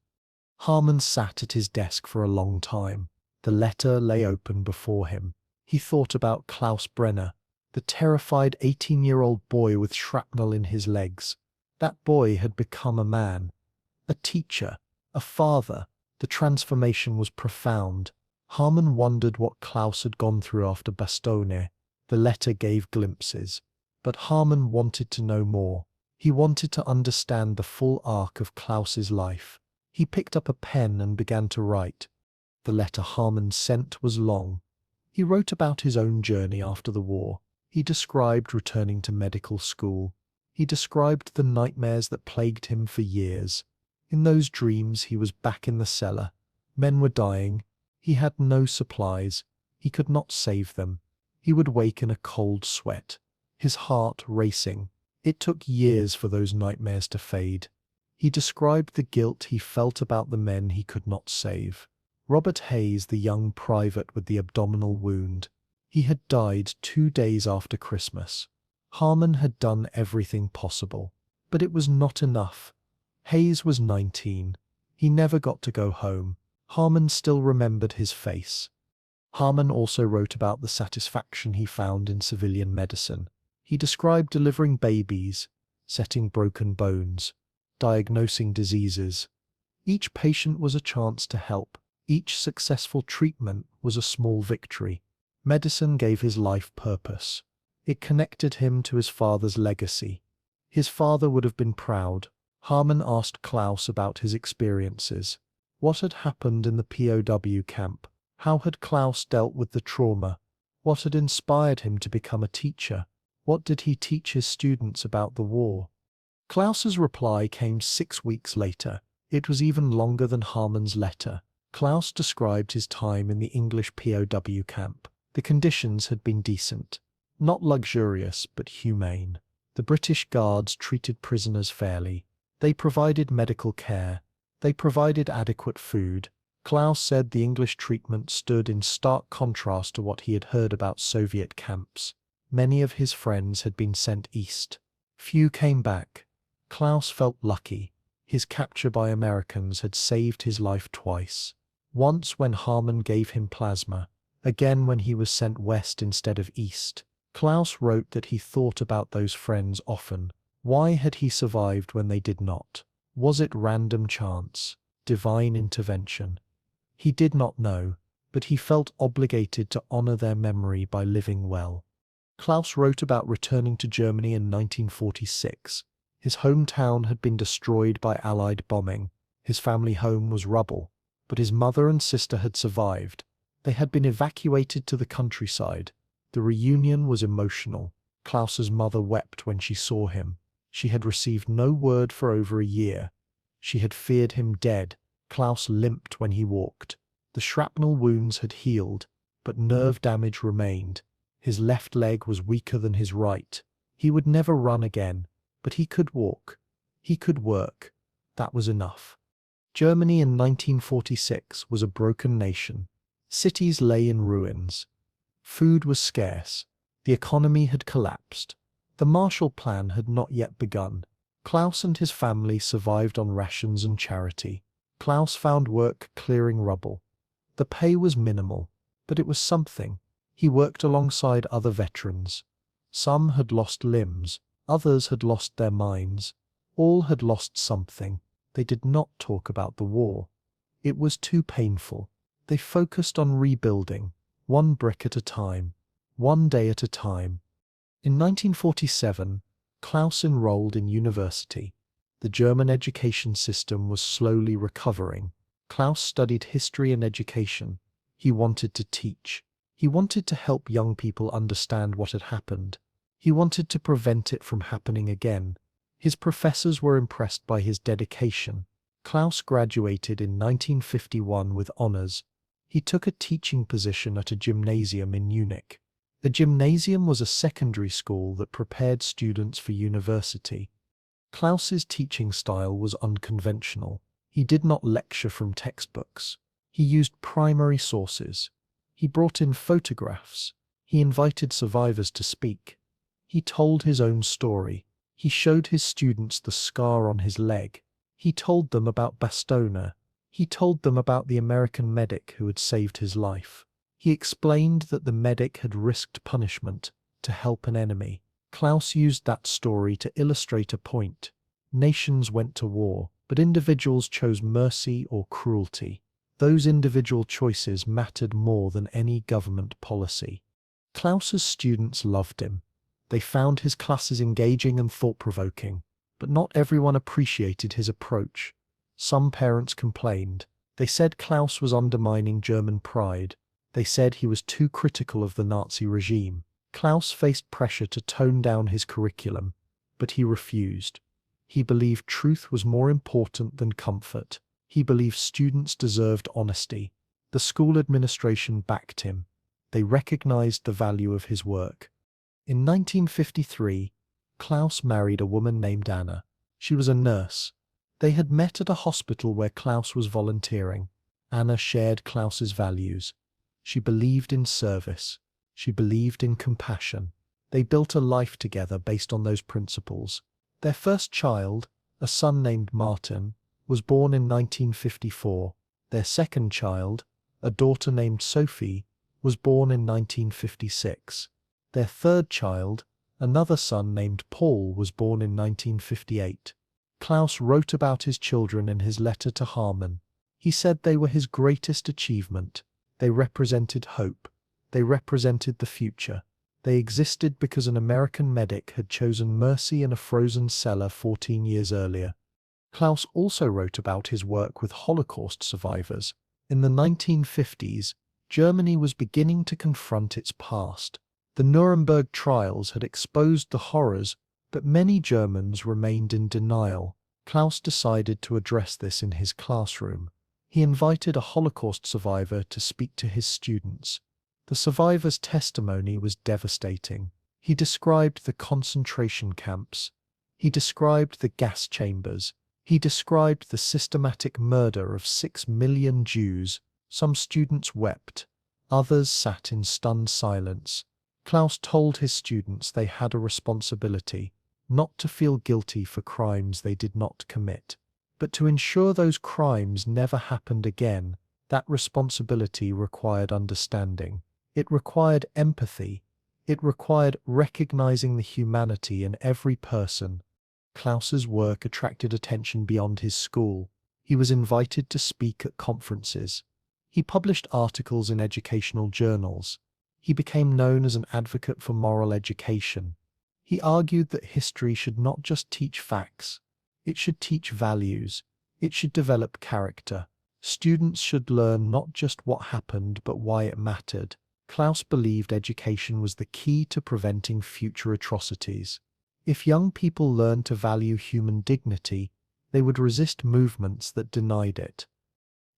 Harmon sat at his desk for a long time. The letter lay open before him. He thought about Klaus Brenner, the terrified 18-year-old boy with shrapnel in his legs. That boy had become a man, a teacher, a father. The transformation was profound. Harmon wondered what Klaus had gone through after Bastogne. The letter gave glimpses, but Harmon wanted to know more. He wanted to understand the full arc of Klaus's life. He picked up a pen and began to write. The letter Harmon sent was long. He wrote about his own journey after the war. He described returning to medical school. He described the nightmares that plagued him for years. In those dreams he was back in the cellar. Men were dying. He had no supplies. He could not save them. He would wake in a cold sweat, his heart racing. It took years for those nightmares to fade. He described the guilt he felt about the men he could not save. Robert Hayes, the young private with the abdominal wound. He had died 2 days after Christmas. Harmon had done everything possible, but it was not enough. Hayes was 19. He never got to go home. Harmon still remembered his face. Harmon also wrote about the satisfaction he found in civilian medicine. He described delivering babies, setting broken bones, diagnosing diseases. Each patient was a chance to help. Each successful treatment was a small victory. Medicine gave his life purpose. It connected him to his father's legacy. His father would have been proud. Harmon asked Klaus about his experiences. What had happened in the POW camp? How had Klaus dealt with the trauma? What had inspired him to become a teacher? What did he teach his students about the war? Klaus's reply came 6 weeks later. It was even longer than Harmon's letter. Klaus described his time in the English POW camp. The conditions had been decent. Not luxurious, but humane. The British guards treated prisoners fairly. They provided medical care. They provided adequate food. Klaus said the English treatment stood in stark contrast to what he had heard about Soviet camps. Many of his friends had been sent east. Few came back. Klaus felt lucky. His capture by Americans had saved his life twice. Once when Harmon gave him plasma, again when he was sent west instead of east. Klaus wrote that he thought about those friends often. Why had he survived when they did not? Was it random chance? Divine intervention? He did not know, but he felt obligated to honor their memory by living well. Klaus wrote about returning to Germany in 1946. His hometown had been destroyed by Allied bombing. His family home was rubble, but his mother and sister had survived. They had been evacuated to the countryside. The reunion was emotional. Klaus's mother wept when she saw him. She had received no word for over a year. She had feared him dead. Klaus limped when he walked. The shrapnel wounds had healed, but nerve damage remained. His left leg was weaker than his right. He would never run again, but he could walk. He could work. That was enough. Germany in 1946 was a broken nation. Cities lay in ruins. Food was scarce. The economy had collapsed. The Marshall Plan had not yet begun. Klaus and his family survived on rations and charity. Klaus found work clearing rubble. The pay was minimal, but it was something. He worked alongside other veterans. Some had lost limbs, others had lost their minds. All had lost something. They did not talk about the war. It was too painful. They focused on rebuilding, one brick at a time, one day at a time. In 1947, Klaus enrolled in university. The German education system was slowly recovering. Klaus studied history and education. He wanted to teach. He wanted to help young people understand what had happened. He wanted to prevent it from happening again. His professors were impressed by his dedication. Klaus graduated in 1951 with honors. He took a teaching position at a gymnasium in Munich. The gymnasium was a secondary school that prepared students for university. Klaus's teaching style was unconventional. He did not lecture from textbooks. He used primary sources. He brought in photographs. He invited survivors to speak. He told his own story. He showed his students the scar on his leg. He told them about Bastogne. He told them about the American medic who had saved his life. He explained that the medic had risked punishment to help an enemy. Klaus used that story to illustrate a point. Nations went to war, but individuals chose mercy or cruelty. Those individual choices mattered more than any government policy. Klaus's students loved him. They found his classes engaging and thought-provoking, but not everyone appreciated his approach. Some parents complained. They said Klaus was undermining German pride. They said he was too critical of the Nazi regime. Klaus faced pressure to tone down his curriculum, but he refused. He believed truth was more important than comfort. He believed students deserved honesty. The school administration backed him. They recognized the value of his work. In 1953, Klaus married a woman named Anna. She was a nurse. They had met at a hospital where Klaus was volunteering. Anna shared Klaus's values. She believed in service. She believed in compassion. They built a life together based on those principles. Their first child, a son named Martin, was born in 1954. Their second child, a daughter named Sophie, was born in 1956. Their third child, another son named Paul, was born in 1958. Klaus wrote about his children in his letter to Harmon. He said they were his greatest achievement. They represented hope. They represented the future. They existed because an American medic had chosen mercy in a frozen cellar 14 years earlier. Klaus also wrote about his work with Holocaust survivors. In the 1950s, Germany was beginning to confront its past. The Nuremberg trials had exposed the horrors, but many Germans remained in denial. Klaus decided to address this in his classroom. He invited a Holocaust survivor to speak to his students. The survivor's testimony was devastating. He described the concentration camps. He described the gas chambers. He described the systematic murder of 6 million Jews. Some students wept. Others sat in stunned silence. Klaus told his students they had a responsibility, not to feel guilty for crimes they did not commit, but to ensure those crimes never happened again. That responsibility required understanding. It required empathy. It required recognizing the humanity in every person. Klaus's work attracted attention beyond his school. He was invited to speak at conferences. He published articles in educational journals. He became known as an advocate for moral education. He argued that history should not just teach facts. It should teach values. It should develop character. Students should learn not just what happened, but why it mattered. Klaus believed education was the key to preventing future atrocities. If young people learned to value human dignity, they would resist movements that denied it.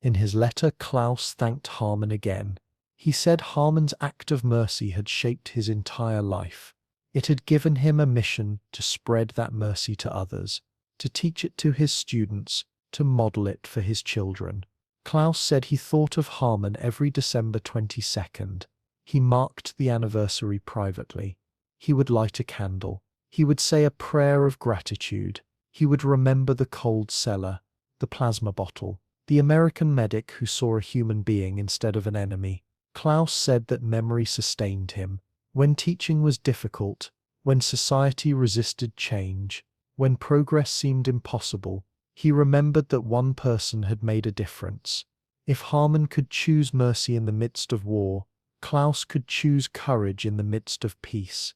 In his letter, Klaus thanked Harmon again. He said Harmon's act of mercy had shaped his entire life. It had given him a mission to spread that mercy to others, to teach it to his students, to model it for his children. Klaus said he thought of Harmon every December 22nd. He marked the anniversary privately. He would light a candle. He would say a prayer of gratitude. He would remember the cold cellar, the plasma bottle, the American medic who saw a human being instead of an enemy. Klaus said that memory sustained him. When teaching was difficult, when society resisted change, when progress seemed impossible, he remembered that one person had made a difference. If Harmon could choose mercy in the midst of war, Klaus could choose courage in the midst of peace.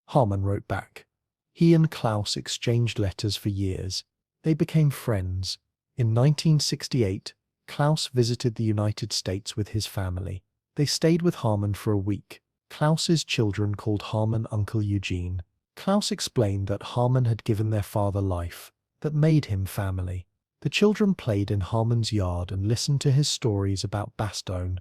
Harmon wrote back. He and Klaus exchanged letters for years. They became friends. In 1968, Klaus visited the United States with his family. They stayed with Harmon for a week. Klaus's children called Harmon Uncle Eugene. Klaus explained that Harmon had given their father life, that made him family. The children played in Harmon's yard and listened to his stories about Bastogne.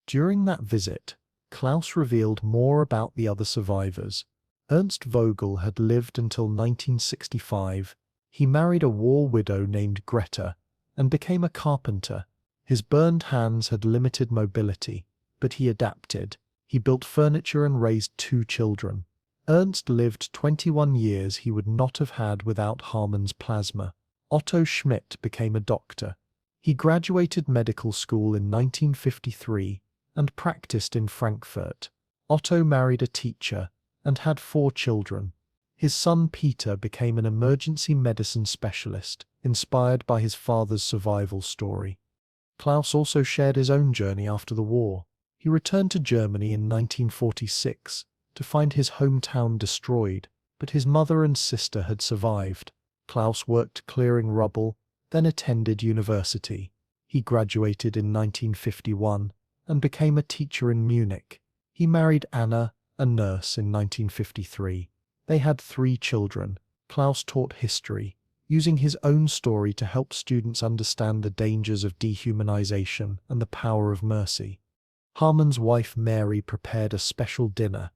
During that visit, Klaus revealed more about the other survivors. Ernst Vogel had lived until 1965. He married a war widow named Greta and became a carpenter. His burned hands had limited mobility, but he adapted. He built furniture and raised 2 children. Ernst lived 21 years he would not have had without Harmon's plasma. Otto Schmidt became a doctor. He graduated medical school in 1953 and practiced in Frankfurt. Otto married a teacher and had 4 children. His son Peter became an emergency medicine specialist, inspired by his father's survival story. Klaus also shared his own journey after the war. He returned to Germany in 1946 to find his hometown destroyed, but his mother and sister had survived. Klaus worked clearing rubble, then attended university. He graduated in 1951 and became a teacher in Munich. He married Anna, a nurse, in 1953. They had 3 children. Klaus taught history, using his own story to help students understand the dangers of dehumanization and the power of mercy. Harmon's wife Mary prepared a special dinner.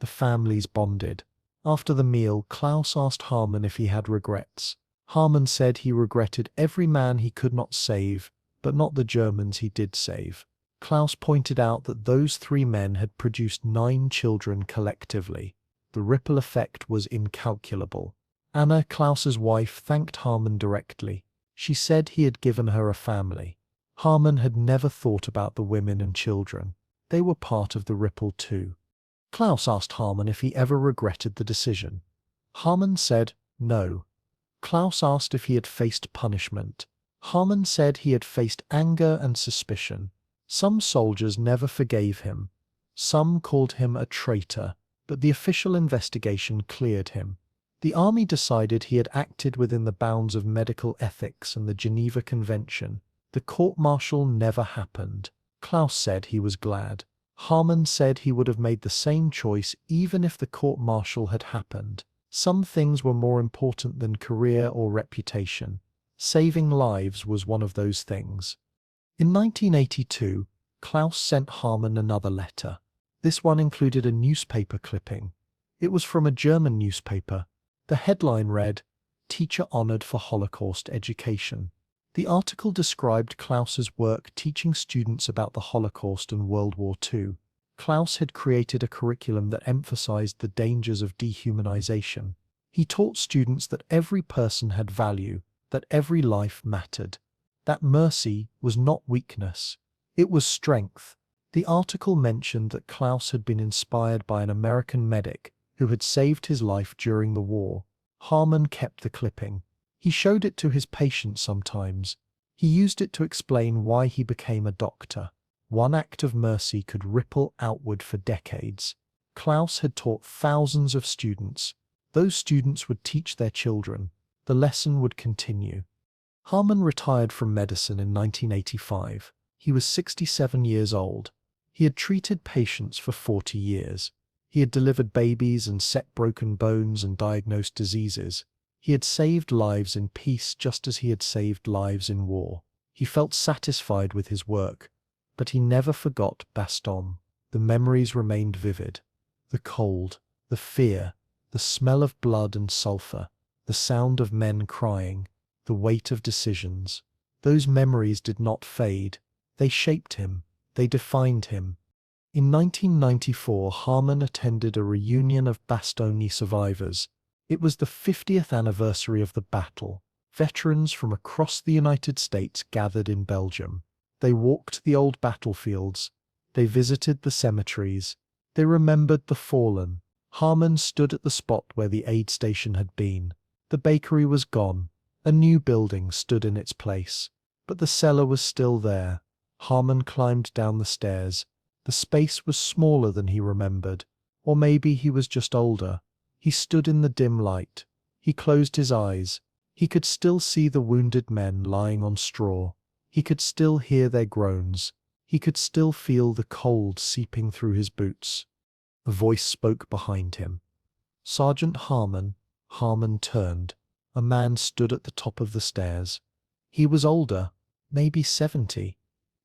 The families bonded. After the meal, Klaus asked Harmon if he had regrets. Harmon said he regretted every man he could not save, but not the Germans he did save. Klaus pointed out that those 3 men had produced 9 children collectively. The ripple effect was incalculable. Anna, Klaus's wife, thanked Harmon directly. She said he had given her a family. Harmon had never thought about the women and children. They were part of the ripple too. Klaus asked Harmon if he ever regretted the decision. Harmon said no. Klaus asked if he had faced punishment. Harmon said he had faced anger and suspicion. Some soldiers never forgave him. Some called him a traitor, but the official investigation cleared him. The army decided he had acted within the bounds of medical ethics and the Geneva Convention. The court-martial never happened. Klaus said he was glad. Harmon said he would have made the same choice even if the court-martial had happened. Some things were more important than career or reputation. Saving lives was one of those things. In 1982, Klaus sent Harmon another letter. This one included a newspaper clipping. It was from a German newspaper. The headline read, "Teacher Honored for Holocaust Education." The article described Klaus's work teaching students about the Holocaust and World War II. Klaus had created a curriculum that emphasized the dangers of dehumanization. He taught students that every person had value, that every life mattered, that mercy was not weakness, it was strength. The article mentioned that Klaus had been inspired by an American medic who had saved his life during the war. Harmon kept the clipping. He showed it to his patients sometimes. He used it to explain why he became a doctor. One act of mercy could ripple outward for decades. Klaus had taught thousands of students. Those students would teach their children. The lesson would continue. Harmon retired from medicine in 1985. He was 67 years old. He had treated patients for 40 years. He had delivered babies and set broken bones and diagnosed diseases. He had saved lives in peace just as he had saved lives in war. He felt satisfied with his work, but he never forgot Bastogne. The memories remained vivid. The cold, the fear, the smell of blood and sulfur, the sound of men crying, the weight of decisions. Those memories did not fade. They shaped him. They defined him. In 1994, Harmon attended a reunion of Bastogne survivors. It was the 50th anniversary of the battle. Veterans from across the United States gathered in Belgium. They walked the old battlefields. They visited the cemeteries. They remembered the fallen. Harmon stood at the spot where the aid station had been. The bakery was gone. A new building stood in its place. But the cellar was still there. Harmon climbed down the stairs. The space was smaller than he remembered. Or maybe he was just older. He stood in the dim light. He closed his eyes. He could still see the wounded men lying on straw. He could still hear their groans. He could still feel the cold seeping through his boots. A voice spoke behind him. "Sergeant Harmon." Harmon turned. A man stood at the top of the stairs. He was older, maybe 70.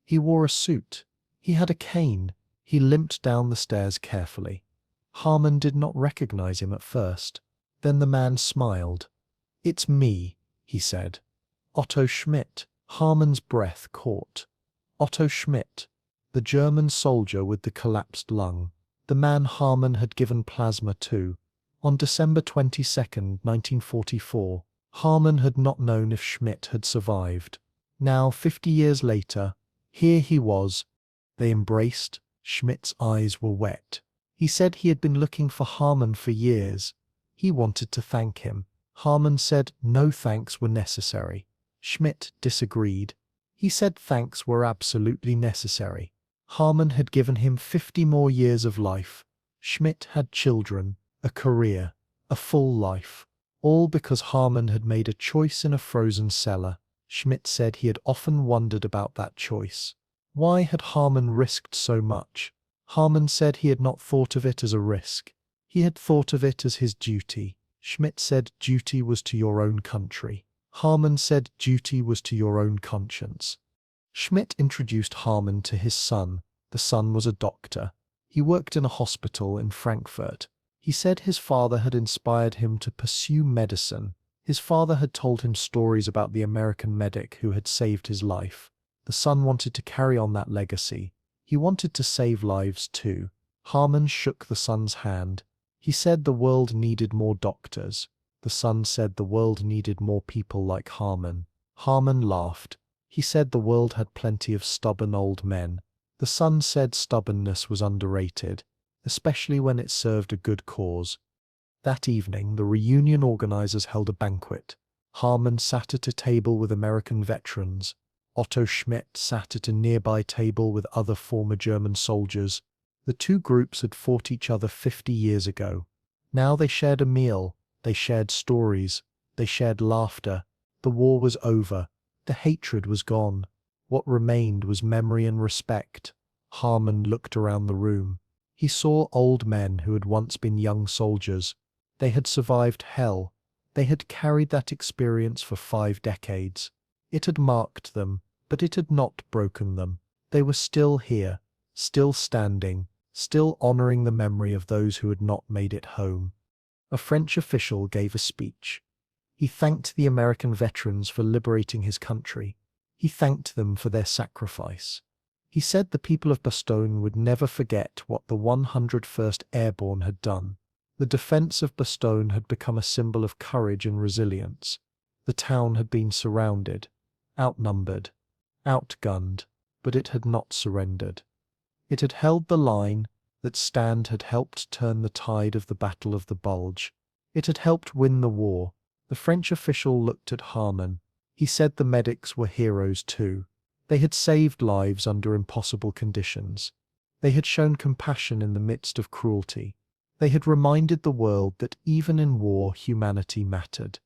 He wore a suit. He had a cane. He limped down the stairs carefully. Harmon did not recognize him at first. Then the man smiled. "It's me," he said. "Otto Schmidt." Harmon's breath caught. Otto Schmidt, the German soldier with the collapsed lung. The man Harmon had given plasma to. On December 22, 1944, Harmon had not known if Schmidt had survived. Now, 50 years later, here he was. They embraced. Schmidt's eyes were wet. He said he had been looking for Harmon for years. He wanted to thank him. Harmon said no thanks were necessary. Schmidt disagreed. He said thanks were absolutely necessary. Harmon had given him 50 more years of life. Schmidt had children, a career, a full life. All because Harmon had made a choice in a frozen cellar. Schmidt said he had often wondered about that choice. Why had Harmon risked so much? Harmon said he had not thought of it as a risk. He had thought of it as his duty. Schmidt said duty was to your own country. Harmon said duty was to your own conscience. Schmidt introduced Harmon to his son. The son was a doctor. He worked in a hospital in Frankfurt. He said his father had inspired him to pursue medicine. His father had told him stories about the American medic who had saved his life. The son wanted to carry on that legacy. He wanted to save lives too. Harmon shook the son's hand. He said the world needed more doctors. The son said the world needed more people like Harmon. Harmon laughed. He said the world had plenty of stubborn old men. The son said stubbornness was underrated, especially when it served a good cause. That evening, the reunion organizers held a banquet. Harmon sat at a table with American veterans. Otto Schmidt sat at a nearby table with other former German soldiers. The two groups had fought each other 50 years ago. Now they shared a meal, they shared stories, they shared laughter. The war was over. The hatred was gone. What remained was memory and respect. Harmon looked around the room. He saw old men who had once been young soldiers. They had survived hell. They had carried that experience for 5 decades. It had marked them, but it had not broken them. They were still here, still standing, still honoring the memory of those who had not made it home. A French official gave a speech. He thanked the American veterans for liberating his country. He thanked them for their sacrifice. He said the people of Bastogne would never forget what the 101st Airborne had done. The defense of Bastogne had become a symbol of courage and resilience. The town had been surrounded, outnumbered, outgunned, but it had not surrendered. It had held the line. That stand had helped turn the tide of the Battle of the Bulge. It had helped win the war. The French official looked at Harmon. He said the medics were heroes too. They had saved lives under impossible conditions. They had shown compassion in the midst of cruelty. They had reminded the world that even in war humanity mattered.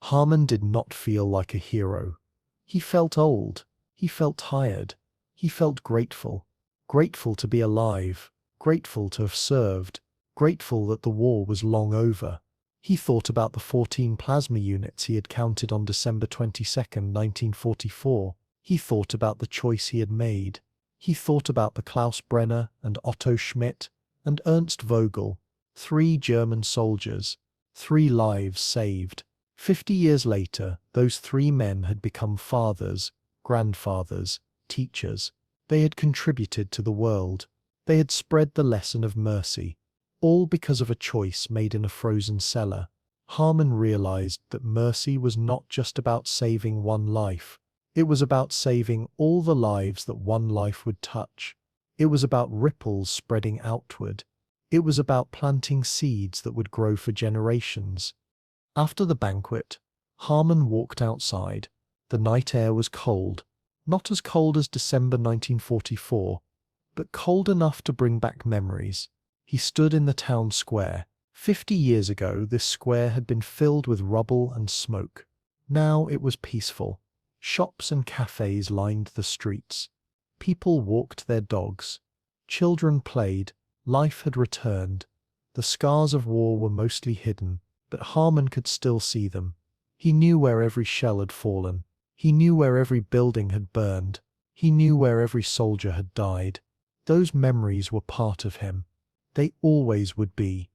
Harmon did not feel like a hero. He felt old. He felt tired. He felt grateful. Grateful to be alive. Grateful to have served. Grateful that the war was long over. He thought about the 14 plasma units he had counted on December 22nd, 1944. He thought about the choice he had made. He thought about the Klaus Brenner and Otto Schmidt and Ernst Vogel, 3 German soldiers, 3 lives saved. 50 years later, those 3 men had become fathers, grandfathers, teachers. They had contributed to the world. They had spread the lesson of mercy, all because of a choice made in a frozen cellar. Harmon realized that mercy was not just about saving one life. It was about saving all the lives that one life would touch. It was about ripples spreading outward. It was about planting seeds that would grow for generations. After the banquet, Harmon walked outside. The night air was cold, not as cold as December 1944, but cold enough to bring back memories. He stood in the town square. 50 years ago, this square had been filled with rubble and smoke. Now it was peaceful. Shops and cafes lined the streets. People walked their dogs. Children played. Life had returned. The scars of war were mostly hidden, but Harmon could still see them. He knew where every shell had fallen. He knew where every building had burned. He knew where every soldier had died. Those memories were part of him. They always would be.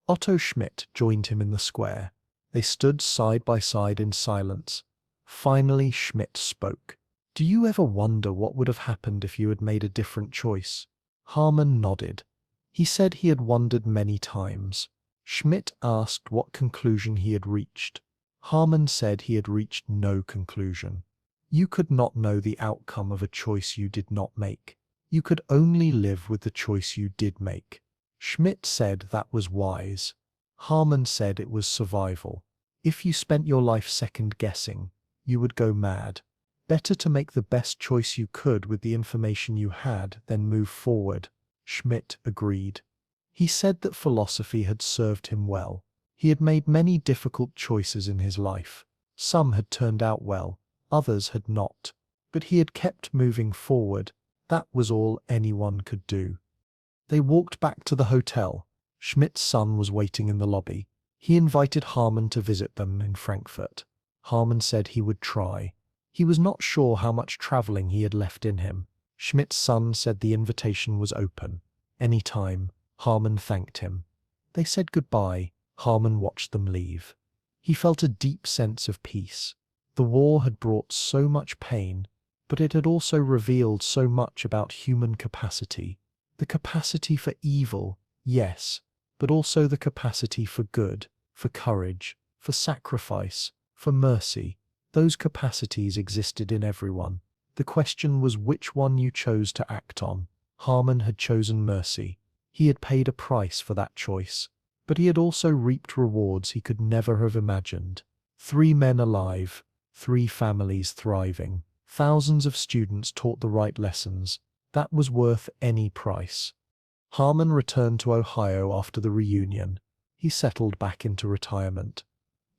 Otto Schmidt joined him in the square. They stood side by side in silence. Finally, Schmidt spoke. "Do you ever wonder what would have happened if you had made a different choice?" Harmon nodded. He said he had wondered many times. Schmidt asked what conclusion he had reached. Harmon said he had reached no conclusion. You could not know the outcome of a choice you did not make. You could only live with the choice you did make. Schmidt said that was wise. Harmon said it was survival. If you spent your life second-guessing, you would go mad. Better to make the best choice you could with the information you had, then move forward. Schmidt agreed. He said that philosophy had served him well. He had made many difficult choices in his life. Some had turned out well, others had not. But he had kept moving forward. That was all anyone could do. They walked back to the hotel. Schmidt's son was waiting in the lobby. He invited Harmon to visit them in Frankfurt. Harmon said he would try. He was not sure how much traveling he had left in him. Schmidt's son said the invitation was open. Any time. Harmon thanked him. They said goodbye. Harmon watched them leave. He felt a deep sense of peace. The war had brought so much pain, but it had also revealed so much about human capacity. The capacity for evil, yes, but also the capacity for good, for courage, for sacrifice, for mercy. Those capacities existed in everyone. The question was which one you chose to act on. Harmon had chosen mercy. He had paid a price for that choice, but he had also reaped rewards he could never have imagined. 3 men alive, 3 families thriving, thousands of students taught the right lessons. That was worth any price. Harmon returned to Ohio after the reunion. He settled back into retirement.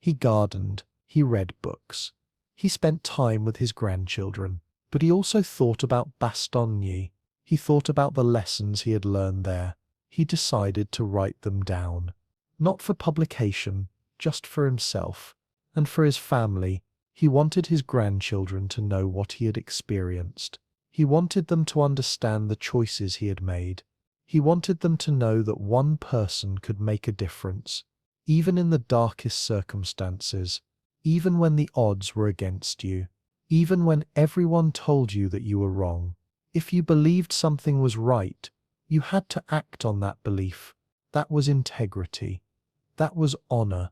He gardened, he read books. He spent time with his grandchildren. But he also thought about Bastogne. He thought about the lessons he had learned there. He decided to write them down. Not for publication, just for himself. And for his family. He wanted his grandchildren to know what he had experienced. He wanted them to understand the choices he had made. He wanted them to know that one person could make a difference, even in the darkest circumstances, even when the odds were against you. Even when everyone told you that you were wrong. If you believed something was right, you had to act on that belief. That was integrity. That was honor.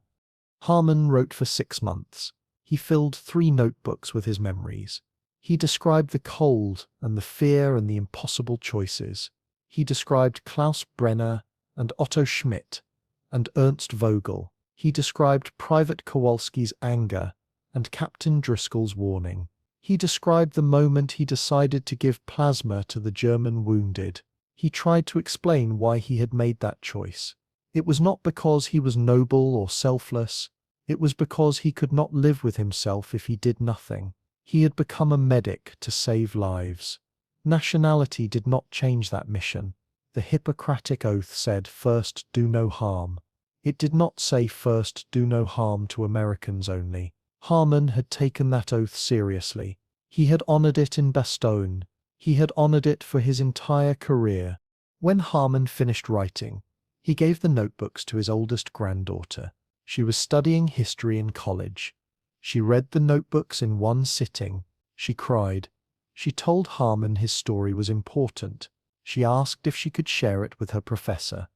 Harmon wrote for 6 months. He filled 3 notebooks with his memories. He described the cold and the fear and the impossible choices. He described Klaus Brenner and Otto Schmidt and Ernst Vogel. He described Private Kowalski's anger and Captain Driscoll's warning. He described the moment he decided to give plasma to the German wounded. He tried to explain why he had made that choice. It was not because he was noble or selfless. It was because he could not live with himself if he did nothing. He had become a medic to save lives. Nationality did not change that mission. The Hippocratic Oath said, "First, do no harm." It did not say, "First, do no harm to Americans only." Harmon had taken that oath seriously. He had honored it in Bastogne. He had honored it for his entire career. When Harmon finished writing, he gave the notebooks to his oldest granddaughter. She was studying history in college. She read the notebooks in one sitting. She cried. She told Harmon his story was important. She asked if she could share it with her professor.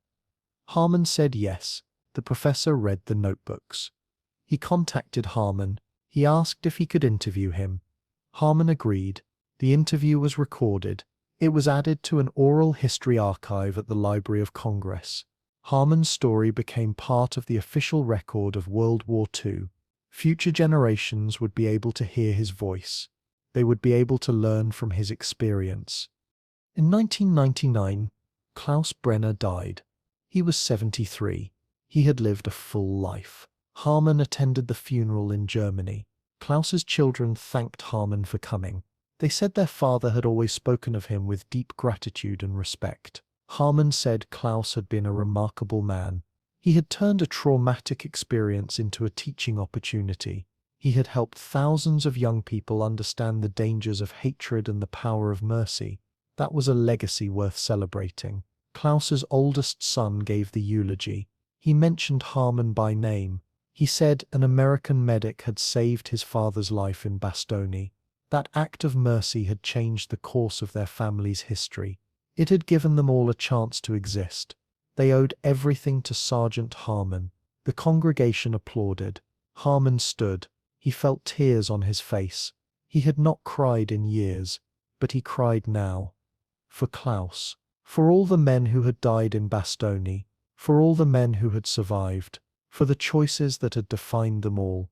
Harmon said yes. The professor read the notebooks. He contacted Harmon. He asked if he could interview him. Harmon agreed. The interview was recorded. It was added to an oral history archive at the Library of Congress. Harmon's story became part of the official record of World War II. Future generations would be able to hear his voice. They would be able to learn from his experience. In 1999, Klaus Brenner died. He was 73. He had lived a full life. Harmon attended the funeral in Germany. Klaus's children thanked Harmon for coming. They said their father had always spoken of him with deep gratitude and respect. Harmon said Klaus had been a remarkable man. He had turned a traumatic experience into a teaching opportunity. He had helped thousands of young people understand the dangers of hatred and the power of mercy. That was a legacy worth celebrating. Klaus's oldest son gave the eulogy. He mentioned Harmon by name. He said an American medic had saved his father's life in Bastogne. That act of mercy had changed the course of their family's history. It had given them all a chance to exist. They owed everything to Sergeant Harmon. The congregation applauded. Harmon stood. He felt tears on his face. He had not cried in years, but he cried now. For Klaus. For all the men who had died in Bastogne. For all the men who had survived. For the choices that had defined them all.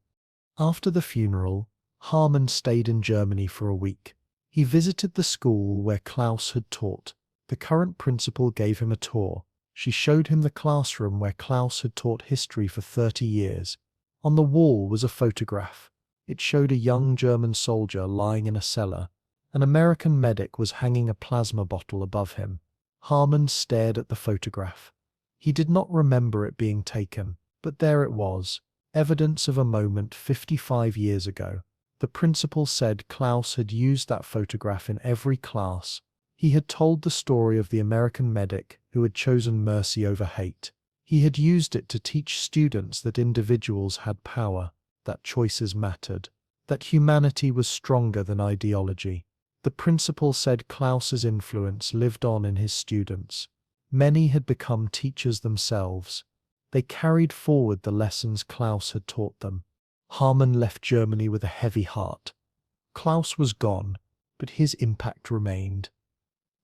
After the funeral, Harmon stayed in Germany for a week. He visited the school where Klaus had taught. The current principal gave him a tour. She showed him the classroom where Klaus had taught history for 30 years. On the wall was a photograph. It showed a young German soldier lying in a cellar. An American medic was hanging a plasma bottle above him. Harmon stared at the photograph. He did not remember it being taken, but there it was, evidence of a moment 55 years ago. The principal said Klaus had used that photograph in every class. He had told the story of the American medic who had chosen mercy over hate. He had used it to teach students that individuals had power, that choices mattered, that humanity was stronger than ideology. The principal said Klaus's influence lived on in his students. Many had become teachers themselves. They carried forward the lessons Klaus had taught them. Harmon left Germany with a heavy heart. Klaus was gone, but his impact remained.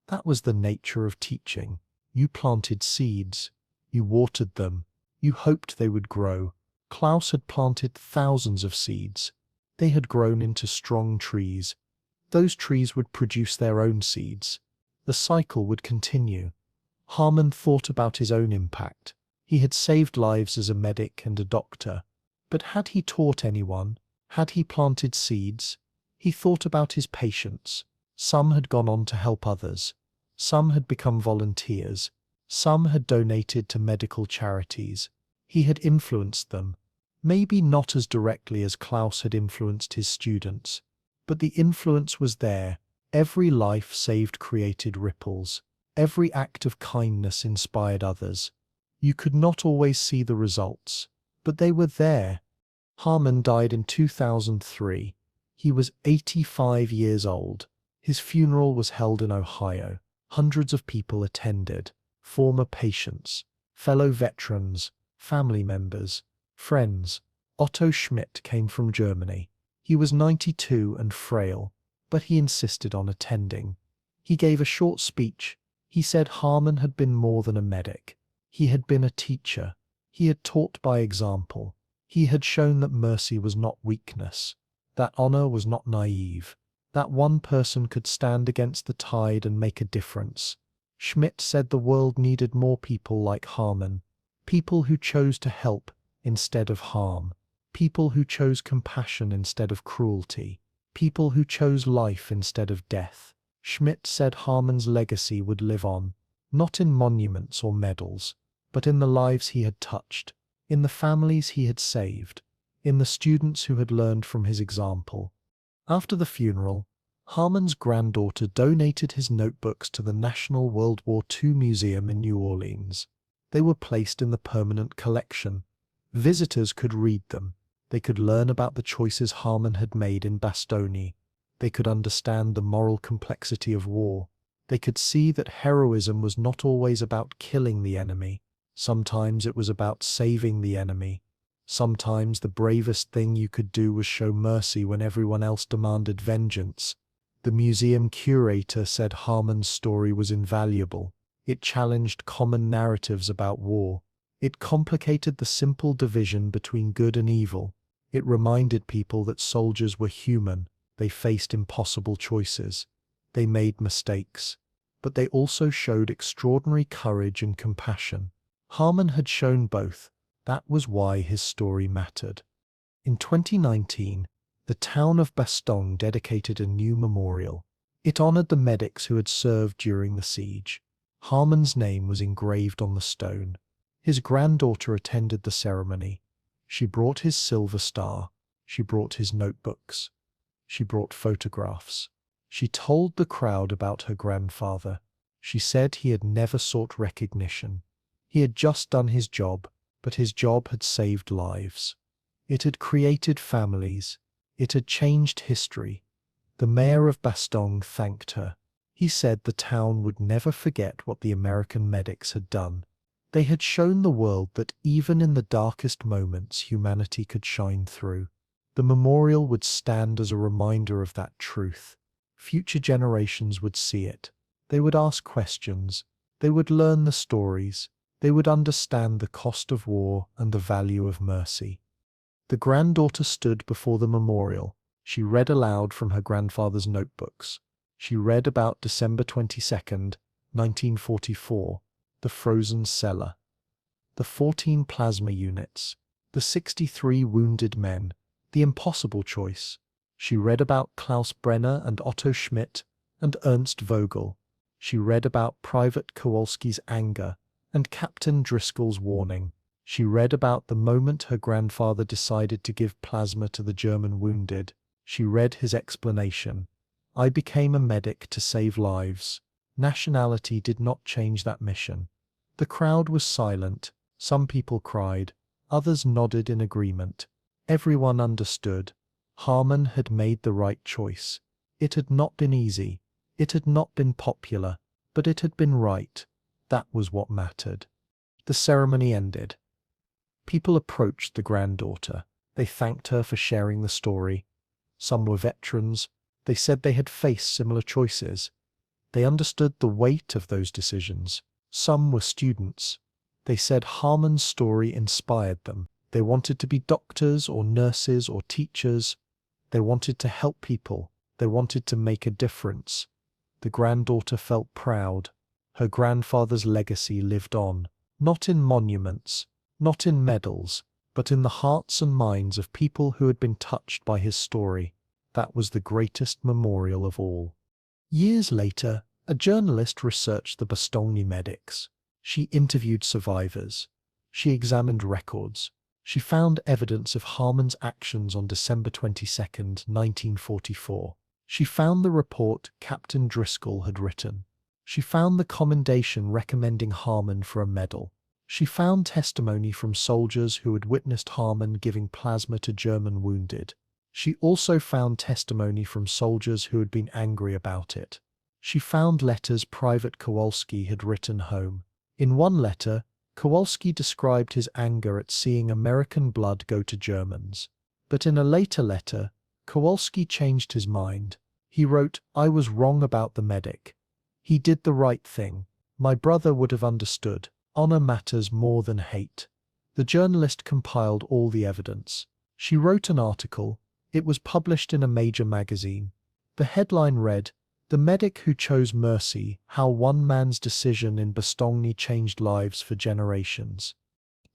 That was the nature of teaching. You planted seeds, you watered them, you hoped they would grow. Klaus had planted thousands of seeds. They had grown into strong trees. Those trees would produce their own seeds. The cycle would continue. Harmon thought about his own impact. He had saved lives as a medic and a doctor. But had he taught anyone? Had he planted seeds? He thought about his patients. Some had gone on to help others. Some had become volunteers. Some had donated to medical charities. He had influenced them. Maybe not as directly as Klaus had influenced his students. But the influence was there. Every life saved created ripples. Every act of kindness inspired others. You could not always see the results, but they were there. Harmon died in 2003. He was 85 years old. His funeral was held in Ohio. Hundreds of people attended. Former patients, fellow veterans, family members, friends. Otto Schmidt came from Germany. He was 92 and frail, but he insisted on attending. He gave a short speech. He said Harmon had been more than a medic. He had been a teacher. He had taught by example. He had shown that mercy was not weakness, that honor was not naive, that one person could stand against the tide and make a difference. Schmidt said the world needed more people like Harmon, people who chose to help instead of harm, people who chose compassion instead of cruelty, people who chose life instead of death. Schmidt said Harmon's legacy would live on, not in monuments or medals, but in the lives he had touched, in the families he had saved, in the students who had learned from his example. After the funeral, Harmon's granddaughter donated his notebooks to the National World War II Museum in New Orleans. They were placed in the permanent collection. Visitors could read them. They could learn about the choices Harmon had made in Bastogne. They could understand the moral complexity of war. They could see that heroism was not always about killing the enemy. Sometimes it was about saving the enemy. Sometimes the bravest thing you could do was show mercy when everyone else demanded vengeance. The museum curator said Harmon's story was invaluable. It challenged common narratives about war. It complicated the simple division between good and evil. It reminded people that soldiers were human. They faced impossible choices. They made mistakes. But they also showed extraordinary courage and compassion. Harmon had shown both. That was why his story mattered. In 2019, the town of Bastogne dedicated a new memorial. It honored the medics who had served during the siege. Harmon's name was engraved on the stone. His granddaughter attended the ceremony. She brought his silver star. She brought his notebooks. She brought photographs. She told the crowd about her grandfather. She said he had never sought recognition. He had just done his job, but his job had saved lives. It had created families. It had changed history. The mayor of Bastogne thanked her. He said the town would never forget what the American medics had done. They had shown the world that even in the darkest moments humanity could shine through. The memorial would stand as a reminder of that truth. Future generations would see it. They would ask questions. They would learn the stories. They would understand the cost of war and the value of mercy. The granddaughter stood before the memorial. She read aloud from her grandfather's notebooks. She read about December 22nd, 1944, the frozen cellar, the 14 plasma units, the 63 wounded men, the impossible choice. She read about Klaus Brenner and Otto Schmidt and Ernst Vogel. She read about Private Kowalski's anger and Captain Driscoll's warning. She read about the moment her grandfather decided to give plasma to the German wounded. She read his explanation. I became a medic to save lives. Nationality did not change that mission. The crowd was silent. Some people cried. Others nodded in agreement. Everyone understood. Harmon had made the right choice. It had not been easy. It had not been popular. But it had been right. That was what mattered. The ceremony ended. People approached the granddaughter. They thanked her for sharing the story. Some were veterans. They said they had faced similar choices. They understood the weight of those decisions. Some were students. They said Harmon's story inspired them. They wanted to be doctors or nurses or teachers. They wanted to help people. They wanted to make a difference. The granddaughter felt proud. Her grandfather's legacy lived on, not in monuments, not in medals, but in the hearts and minds of people who had been touched by his story. That was the greatest memorial of all. Years later, a journalist researched the Bastogne medics. She interviewed survivors. She examined records. She found evidence of Harmon's actions on December 22, 1944. She found the report Captain Driscoll had written. She found the commendation recommending Harmon for a medal. She found testimony from soldiers who had witnessed Harmon giving plasma to German wounded. She also found testimony from soldiers who had been angry about it. She found letters Private Kowalski had written home. In one letter, Kowalski described his anger at seeing American blood go to Germans. But in a later letter, Kowalski changed his mind. He wrote, "I was wrong about the medic. He did the right thing. My brother would have understood. Honor matters more than hate." The journalist compiled all the evidence. She wrote an article. It was published in a major magazine. The headline read, "The Medic Who Chose Mercy: How One Man's Decision in Bastogne Changed Lives for Generations."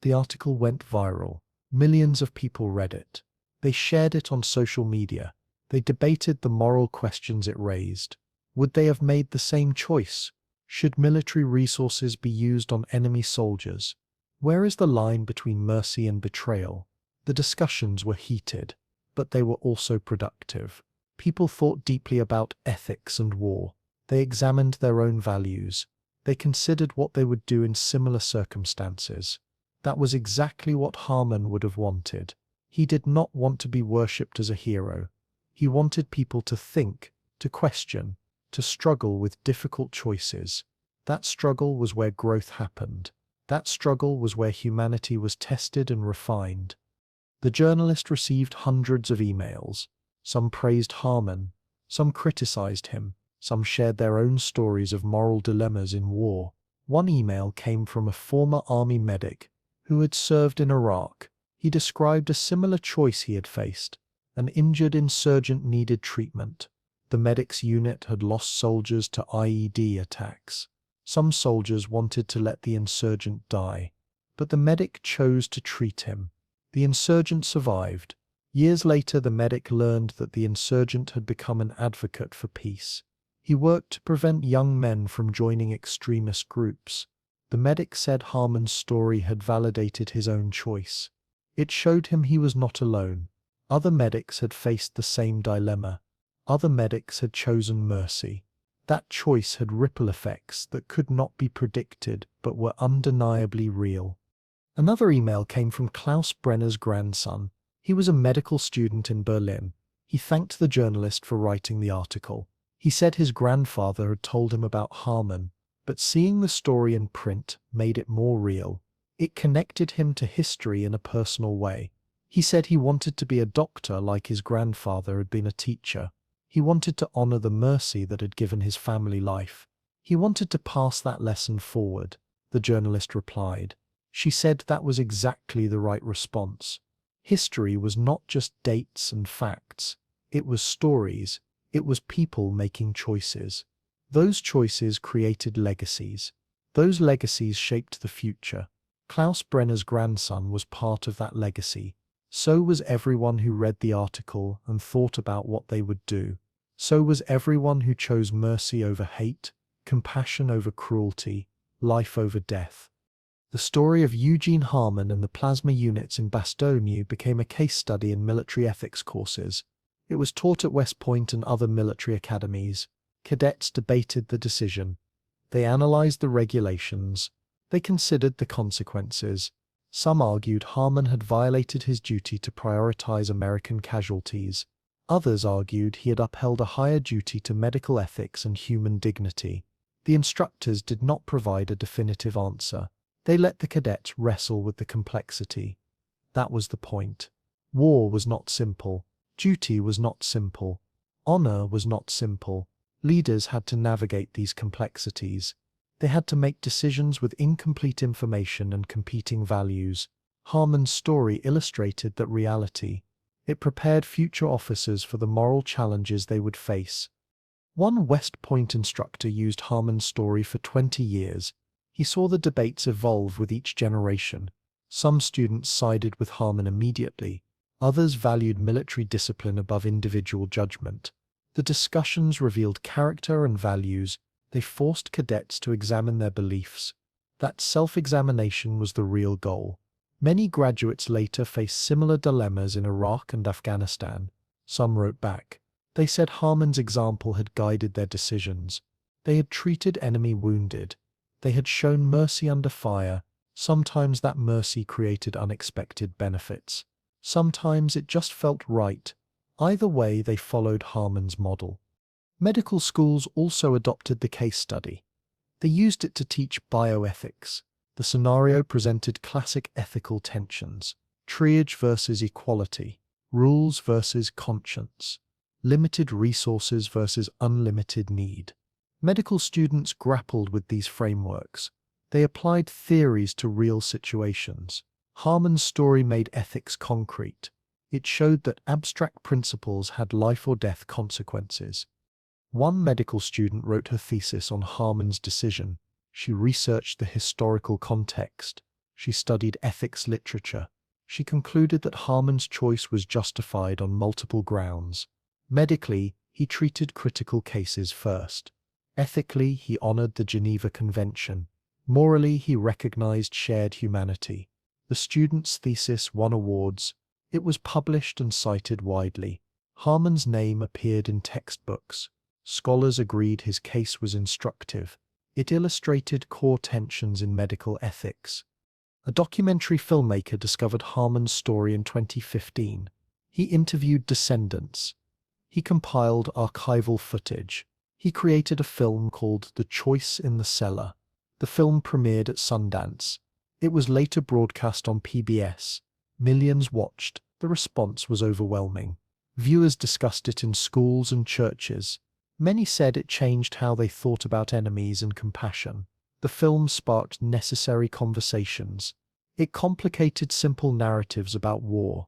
The article went viral. Millions of people read it. They shared it on social media. They debated the moral questions it raised. Would they have made the same choice? Should military resources be used on enemy soldiers? Where is the line between mercy and betrayal? The discussions were heated, but they were also productive. People thought deeply about ethics and war. They examined their own values. They considered what they would do in similar circumstances. That was exactly what Harmon would have wanted. He did not want to be worshipped as a hero. He wanted people to think, to question, to struggle with difficult choices. That struggle was where growth happened. That struggle was where humanity was tested and refined. The journalist received hundreds of emails. Some praised Harmon. Some criticized him. Some shared their own stories of moral dilemmas in war. One email came from a former army medic who had served in Iraq. He described a similar choice he had faced. An injured insurgent needed treatment. The medic's unit had lost soldiers to IED attacks. Some soldiers wanted to let the insurgent die, but the medic chose to treat him. The insurgent survived. Years later, the medic learned that the insurgent had become an advocate for peace. He worked to prevent young men from joining extremist groups. The medic said Harmon's story had validated his own choice. It showed him he was not alone. Other medics had faced the same dilemma. Other medics had chosen mercy. That choice had ripple effects that could not be predicted but were undeniably real. Another email came from Klaus Brenner's grandson. He was a medical student in Berlin. He thanked the journalist for writing the article. He said his grandfather had told him about Harmon, but seeing the story in print made it more real. It connected him to history in a personal way. He said he wanted to be a doctor like his grandfather had been a teacher. He wanted to honor the mercy that had given his family life. He wanted to pass that lesson forward, the journalist replied. She said that was exactly the right response. History was not just dates and facts. It was stories. It was people making choices. Those choices created legacies. Those legacies shaped the future. Klaus Brenner's grandson was part of that legacy. So was everyone who read the article and thought about what they would do. So was everyone who chose mercy over hate, compassion over cruelty, life over death. The story of Eugene Harmon and the plasma units in Bastogne became a case study in military ethics courses. It was taught at West Point and other military academies. Cadets debated the decision. They analyzed the regulations. They considered the consequences. Some argued Harmon had violated his duty to prioritize American casualties. Others argued he had upheld a higher duty to medical ethics and human dignity. The instructors did not provide a definitive answer. They let the cadets wrestle with the complexity. That was the point. War was not simple. Duty was not simple. Honor was not simple. Leaders had to navigate these complexities. They had to make decisions with incomplete information and competing values. Harmon's story illustrated that reality. It prepared future officers for the moral challenges they would face. One West Point instructor used Harmon's story for 20 years. He saw the debates evolve with each generation. Some students sided with Harmon immediately. Others valued military discipline above individual judgment. The discussions revealed character and values. They forced cadets to examine their beliefs. That self-examination was the real goal. Many graduates later faced similar dilemmas in Iraq and Afghanistan. Some wrote back. They said Harmon's example had guided their decisions. They had treated enemy wounded. They had shown mercy under fire. Sometimes that mercy created unexpected benefits. Sometimes it just felt right. Either way, they followed Harmon's model. Medical schools also adopted the case study. They used it to teach bioethics. The scenario presented classic ethical tensions: triage versus equality, rules versus conscience, limited resources versus unlimited need. Medical students grappled with these frameworks. They applied theories to real situations. Harmon's story made ethics concrete. It showed that abstract principles had life or death consequences. One medical student wrote her thesis on Harmon's decision. She researched the historical context. She studied ethics literature. She concluded that Harmon's choice was justified on multiple grounds. Medically, he treated critical cases first. Ethically, he honored the Geneva Convention. Morally, he recognized shared humanity. The student's thesis won awards. It was published and cited widely. Harmon's name appeared in textbooks. Scholars agreed his case was instructive. It illustrated core tensions in medical ethics. A documentary filmmaker discovered Harmon's story in 2015. He interviewed descendants. He compiled archival footage. He created a film called The Choice in the Cellar. The film premiered at Sundance. It was later broadcast on PBS. Millions watched. The response was overwhelming. Viewers discussed it in schools and churches. Many said it changed how they thought about enemies and compassion. The film sparked necessary conversations. It complicated simple narratives about war.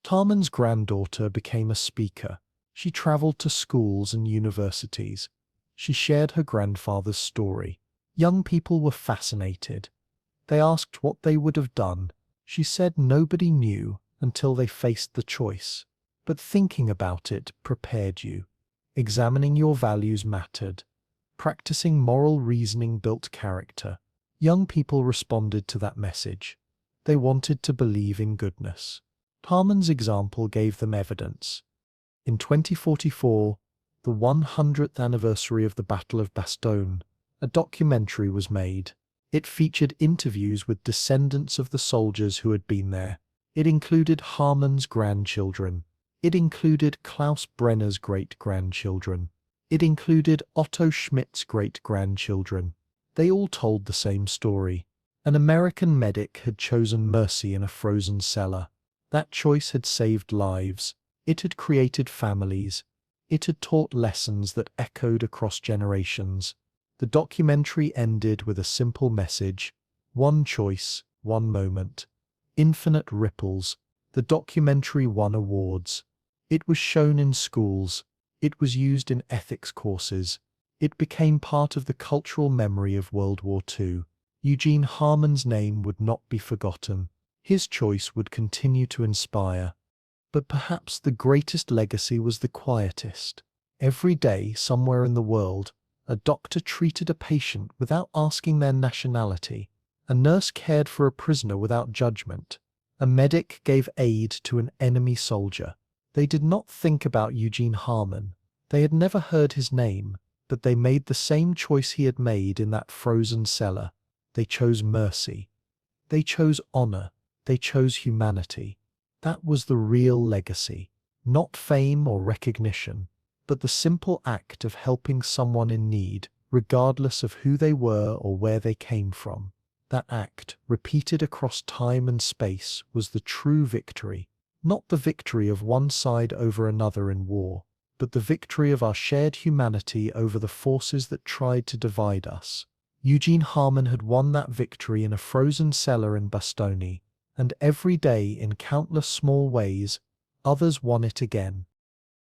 Harmon's granddaughter became a speaker. She traveled to schools and universities. She shared her grandfather's story. Young people were fascinated. They asked what they would have done. She said nobody knew until they faced the choice. But thinking about it prepared you. Examining your values mattered. Practicing moral reasoning built character. Young people responded to that message. They wanted to believe in goodness. Harmon's example gave them evidence. In 2044, the 100th anniversary of the Battle of Bastogne, a documentary was made. It featured interviews with descendants of the soldiers who had been there. It included Harmon's grandchildren. It included Klaus Brenner's great-grandchildren. It included Otto Schmidt's great-grandchildren. They all told the same story. An American medic had chosen mercy in a frozen cellar. That choice had saved lives. It had created families. It had taught lessons that echoed across generations. The documentary ended with a simple message: one choice, one moment. Infinite ripples. The documentary won awards. It was shown in schools. It was used in ethics courses. It became part of the cultural memory of World War II. Eugene Harmon's name would not be forgotten. His choice would continue to inspire. But perhaps the greatest legacy was the quietest. Every day, somewhere in the world, a doctor treated a patient without asking their nationality. A nurse cared for a prisoner without judgment. A medic gave aid to an enemy soldier. They did not think about Eugene Harmon. They had never heard his name, but they made the same choice he had made in that frozen cellar. They chose mercy. They chose honor. They chose humanity. That was the real legacy. Not fame or recognition, but the simple act of helping someone in need, regardless of who they were or where they came from. That act, repeated across time and space, was the true victory. Not the victory of one side over another in war, but the victory of our shared humanity over the forces that tried to divide us. Eugene Harmon had won that victory in a frozen cellar in Bastogne, and every day, in countless small ways, others won it again.